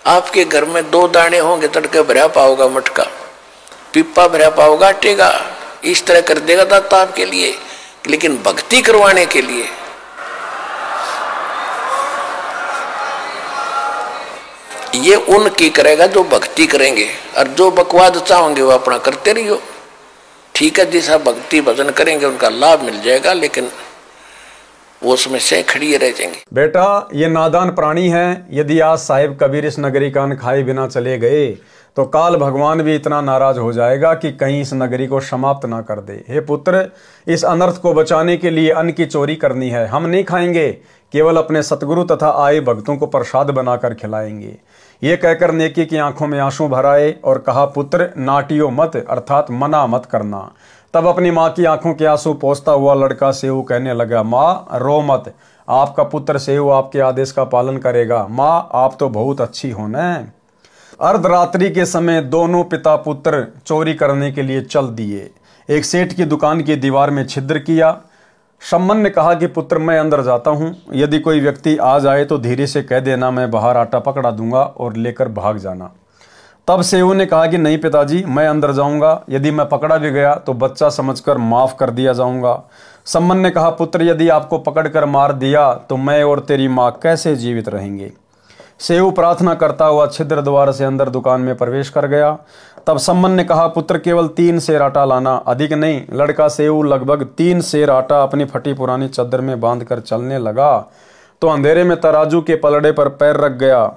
आपके घर में 2 दाने होंगे, तड़के भरा पाओगा मटका, पिप्पा भरा पाओगा आटे का, इस तरह कर देगा दाता आपके लिए। लेकिन भक्ति करवाने के लिए ये उनकी करेगा जो भक्ति करेंगे, और जो बकवाद चाहोगे वो अपना करते रहियो। ठीक है, जैसा भक्ति भजन करेंगे उनका लाभ मिल जाएगा, लेकिन वो उसमें से खड़ी रह जाएंगे। बेटा ये नादान प्राणी है, यदि आज साहिब कबीर इस नगरी का अन्न खाए बिना चले गए तो काल भगवान भी इतना नाराज हो जाएगा कि कहीं इस नगरी को समाप्त ना कर दे। हे पुत्र, इस अनर्थ को बचाने के लिए अन्न की चोरी करनी है। हम नहीं खाएंगे, केवल अपने सतगुरु तथा आए भक्तों को प्रसाद बनाकर खिलाएंगे। ये कहकर नेकी की आंखों में आंसू भराए और कहा, पुत्र नाटियो मत, अर्थात मना मत करना। तब अपनी माँ की आंखों के आंसू पोंछता हुआ लड़का सेऊ कहने लगा, माँ रो मत, आपका पुत्र सेऊ आपके आदेश का पालन करेगा। माँ आप तो बहुत अच्छी हो न। अर्धरात्रि के समय दोनों पिता पुत्र चोरी करने के लिए चल दिए। एक सेठ की दुकान की दीवार में छिद्र किया। सम्मन ने कहा कि पुत्र मैं अंदर जाता हूँ, यदि कोई व्यक्ति आ जाए तो धीरे से कह देना, मैं बाहर आटा पकड़ा दूंगा और लेकर भाग जाना। तब सेऊ ने कहा कि नहीं पिताजी, मैं अंदर जाऊंगा, यदि मैं पकड़ा भी गया तो बच्चा समझकर माफ कर दिया जाऊंगा। सम्मन ने कहा, पुत्र यदि आपको पकड़कर मार दिया तो मैं और तेरी माँ कैसे जीवित रहेंगे? सेऊ प्रार्थना करता हुआ छिद्र द्वार से अंदर दुकान में प्रवेश कर गया। तब सम्मन ने कहा, पुत्र केवल 3 सेर आटा लाना, अधिक नहीं। लड़का सेऊ लगभग 3 सेर आटा अपनी फटी पुरानी चादर में बांधकर चलने लगा तो अंधेरे में तराजू के पलड़े पर पैर रख गया।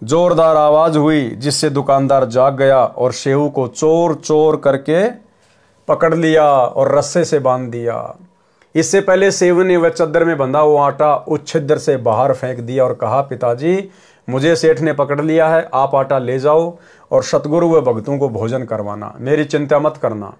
जोरदार आवाज हुई जिससे दुकानदार जाग गया और सेऊ को चोर चोर करके पकड़ लिया और रस्से से बांध दिया। इससे पहले सेऊ ने वह चादर में बंधा हुआ आटा उस छिद्र से बाहर फेंक दिया और कहा, पिताजी मुझे सेठ ने पकड़ लिया है, आप आटा ले जाओ और सतगुरु व भक्तों को भोजन करवाना, मेरी चिंता मत करना।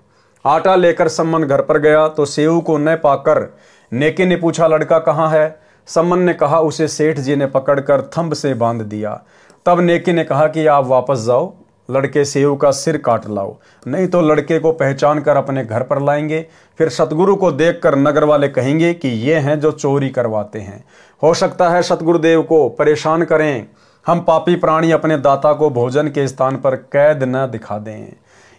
आटा लेकर सम्मन घर पर गया तो सेऊ को न पाकर नेकी ने पूछा, लड़का कहाँ है? सम्मन ने कहा, उसे सेठ जी ने पकड़कर थंब से बांध दिया। तब नेकी ने कहा कि आप वापस जाओ, लड़के सेऊ का सिर काट लाओ, नहीं तो लड़के को पहचान कर अपने घर पर लाएंगे। फिर सतगुरु को देखकर नगर वाले कहेंगे कि ये हैं जो चोरी करवाते हैं। हो सकता है सतगुरुदेव को परेशान करें, हम पापी प्राणी अपने दाता को भोजन के स्थान पर कैद न दिखा दें।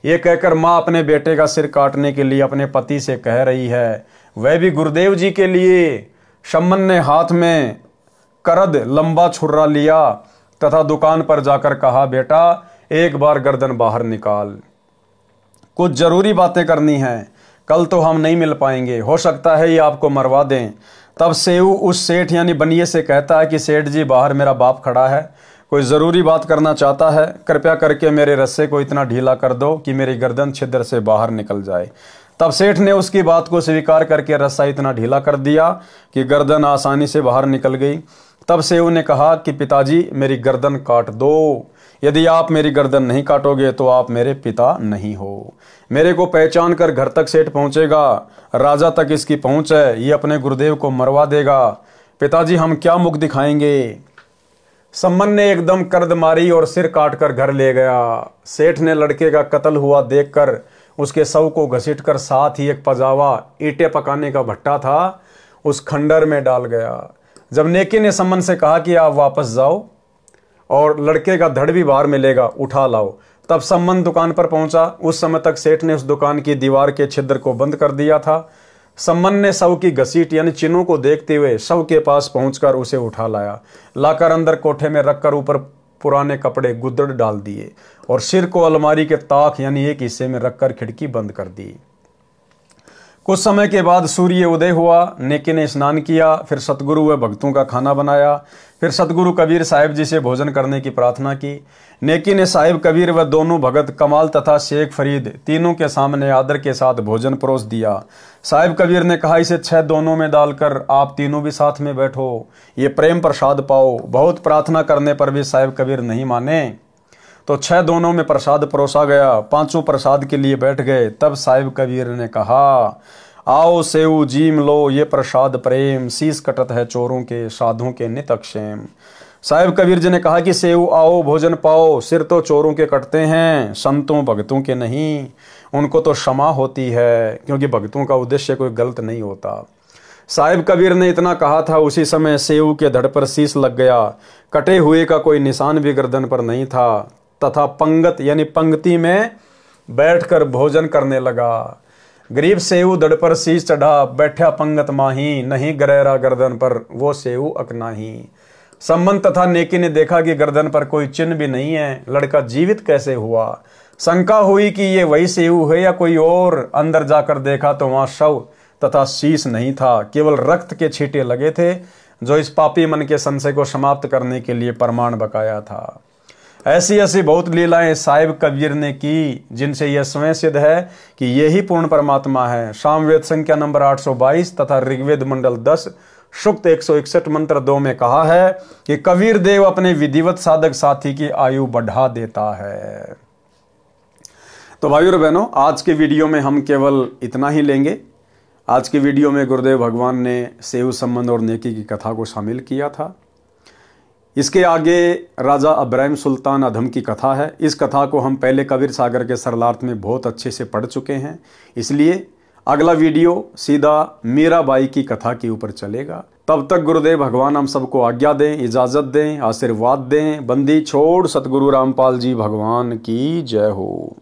ये कहकर माँ अपने बेटे का सिर काटने के लिए अपने पति से कह रही है, वह भी गुरुदेव जी के लिए। सम्मन ने हाथ में करद लंबा छुर्रा लिया तथा दुकान पर जाकर कहा, बेटा एक बार गर्दन बाहर निकाल, कुछ जरूरी बातें करनी हैं, कल तो हम नहीं मिल पाएंगे, हो सकता है ये आपको मरवा दें। तब सेऊ उस सेठ यानी बनिए से कहता है कि सेठ जी बाहर मेरा बाप खड़ा है, कोई ज़रूरी बात करना चाहता है, कृपया करके मेरे रस्से को इतना ढीला कर दो कि मेरी गर्दन छिद्र से बाहर निकल जाए। तब सेठ ने उसकी बात को स्वीकार करके रस्सा इतना ढीला कर दिया कि गर्दन आसानी से बाहर निकल गई। तब सेऊ ने कहा कि पिताजी मेरी गर्दन काट दो, यदि आप मेरी गर्दन नहीं काटोगे तो आप मेरे पिता नहीं हो। मेरे को पहचान कर घर तक सेठ पहुंचेगा, राजा तक इसकी पहुंच है, ये अपने गुरुदेव को मरवा देगा। पिताजी हम क्या मुख दिखाएंगे? सम्मन ने एकदम कर्द मारी और सिर काटकर घर ले गया। सेठ ने लड़के का कत्ल हुआ देखकर उसके शव को घसीटकर साथ ही एक पजावा ईंटें पकाने का भट्टा था उस खंडर में डाल गया। जब नेकी ने सम्मन से कहा कि आप वापस जाओ और लड़के का धड़ भी बाहर मिलेगा, उठा लाओ, तब सम्मन दुकान पर पहुंचा। उस समय तक सेठ ने उस दुकान की दीवार के छिद्र को बंद कर दिया था। सम्मन ने शव की घसीट यानी चिन्हों को देखते हुए शव के पास पहुंचकर उसे उठा लाया, लाकर अंदर कोठे में रखकर ऊपर पुराने कपड़े गुद्दड़ डाल दिए और सिर को अलमारी के ताक यानी एक हिस्से में रखकर खिड़की बंद कर दी। कुछ समय के बाद सूर्य उदय हुआ। नेकी ने स्नान किया, फिर सतगुरु व भक्तों का खाना बनाया, फिर सतगुरु कबीर साहिब जी से भोजन करने की प्रार्थना की। नेकी ने साहिब कबीर व दोनों भगत कमाल तथा शेख फरीद तीनों के सामने आदर के साथ भोजन परोस दिया। साहिब कबीर ने कहा, इसे 6 दोनों में डालकर आप तीनों भी साथ में बैठो, ये प्रेम प्रसाद पाओ। बहुत प्रार्थना करने पर भी साहिब कबीर नहीं माने तो 6 दोनों में प्रसाद परोसा गया। 5 प्रसाद के लिए बैठ गए। तब साहिब कबीर ने कहा, आओ सेऊ जीम लो, ये प्रसाद प्रेम, शीश कटत है चोरों के, साधुओं के नित अक्षेम। साहिब कबीर जी ने कहा कि सेऊ आओ भोजन पाओ, सिर तो चोरों के कटते हैं, संतों भक्तों के नहीं, उनको तो क्षमा होती है, क्योंकि भक्तों का उद्देश्य कोई गलत नहीं होता। साहिब कबीर ने इतना कहा था, उसी समय सेऊ के धड़ पर शीश लग गया। कटे हुए का कोई निशान भी गर्दन पर नहीं था तथा पंगत यानी पंक्ति में बैठकर भोजन करने लगा। गरीब सेऊ धड़ पर शीश चढ़ा, बैठा पंगत माही, नहीं गरेरा गर्दन पर वो सेऊ अकनाही। सम्मन तथा नेकी ने देखा कि गर्दन पर कोई चिन्ह भी नहीं है, लड़का जीवित कैसे हुआ? शंका हुई कि ये वही सेऊ है या कोई और। अंदर जाकर देखा तो वहां शव तथा शीश नहीं था, केवल रक्त के छींटे लगे थे, जो इस पापी मन के संशय को समाप्त करने के लिए प्रमाण बकाया था। ऐसी ऐसी बहुत लीलाएं साहिब कबीर ने की, जिनसे यह स्वयं सिद्ध है कि यही पूर्ण परमात्मा है। सामवेद संख्या नंबर 822 तथा ऋग्वेद मंडल 10 सूक्त 161 मंत्र 2 में कहा है कि कबीर देव अपने विधिवत साधक साथी की आयु बढ़ा देता है। तो भाइयों और बहनों, आज के वीडियो में हम केवल इतना ही लेंगे। आज के वीडियो में गुरुदेव भगवान ने सेऊ सम्मन और नेकी की कथा को शामिल किया था। इसके आगे राजा अब्राहिम सुल्तान अधम की कथा है। इस कथा को हम पहले कबीर सागर के सरलार्थ में बहुत अच्छे से पढ़ चुके हैं, इसलिए अगला वीडियो सीधा मीराबाई की कथा के ऊपर चलेगा। तब तक गुरुदेव भगवान हम सबको आज्ञा दें, इजाज़त दें, आशीर्वाद दें। बंदी छोड़ सतगुरु रामपाल जी भगवान की जय हो।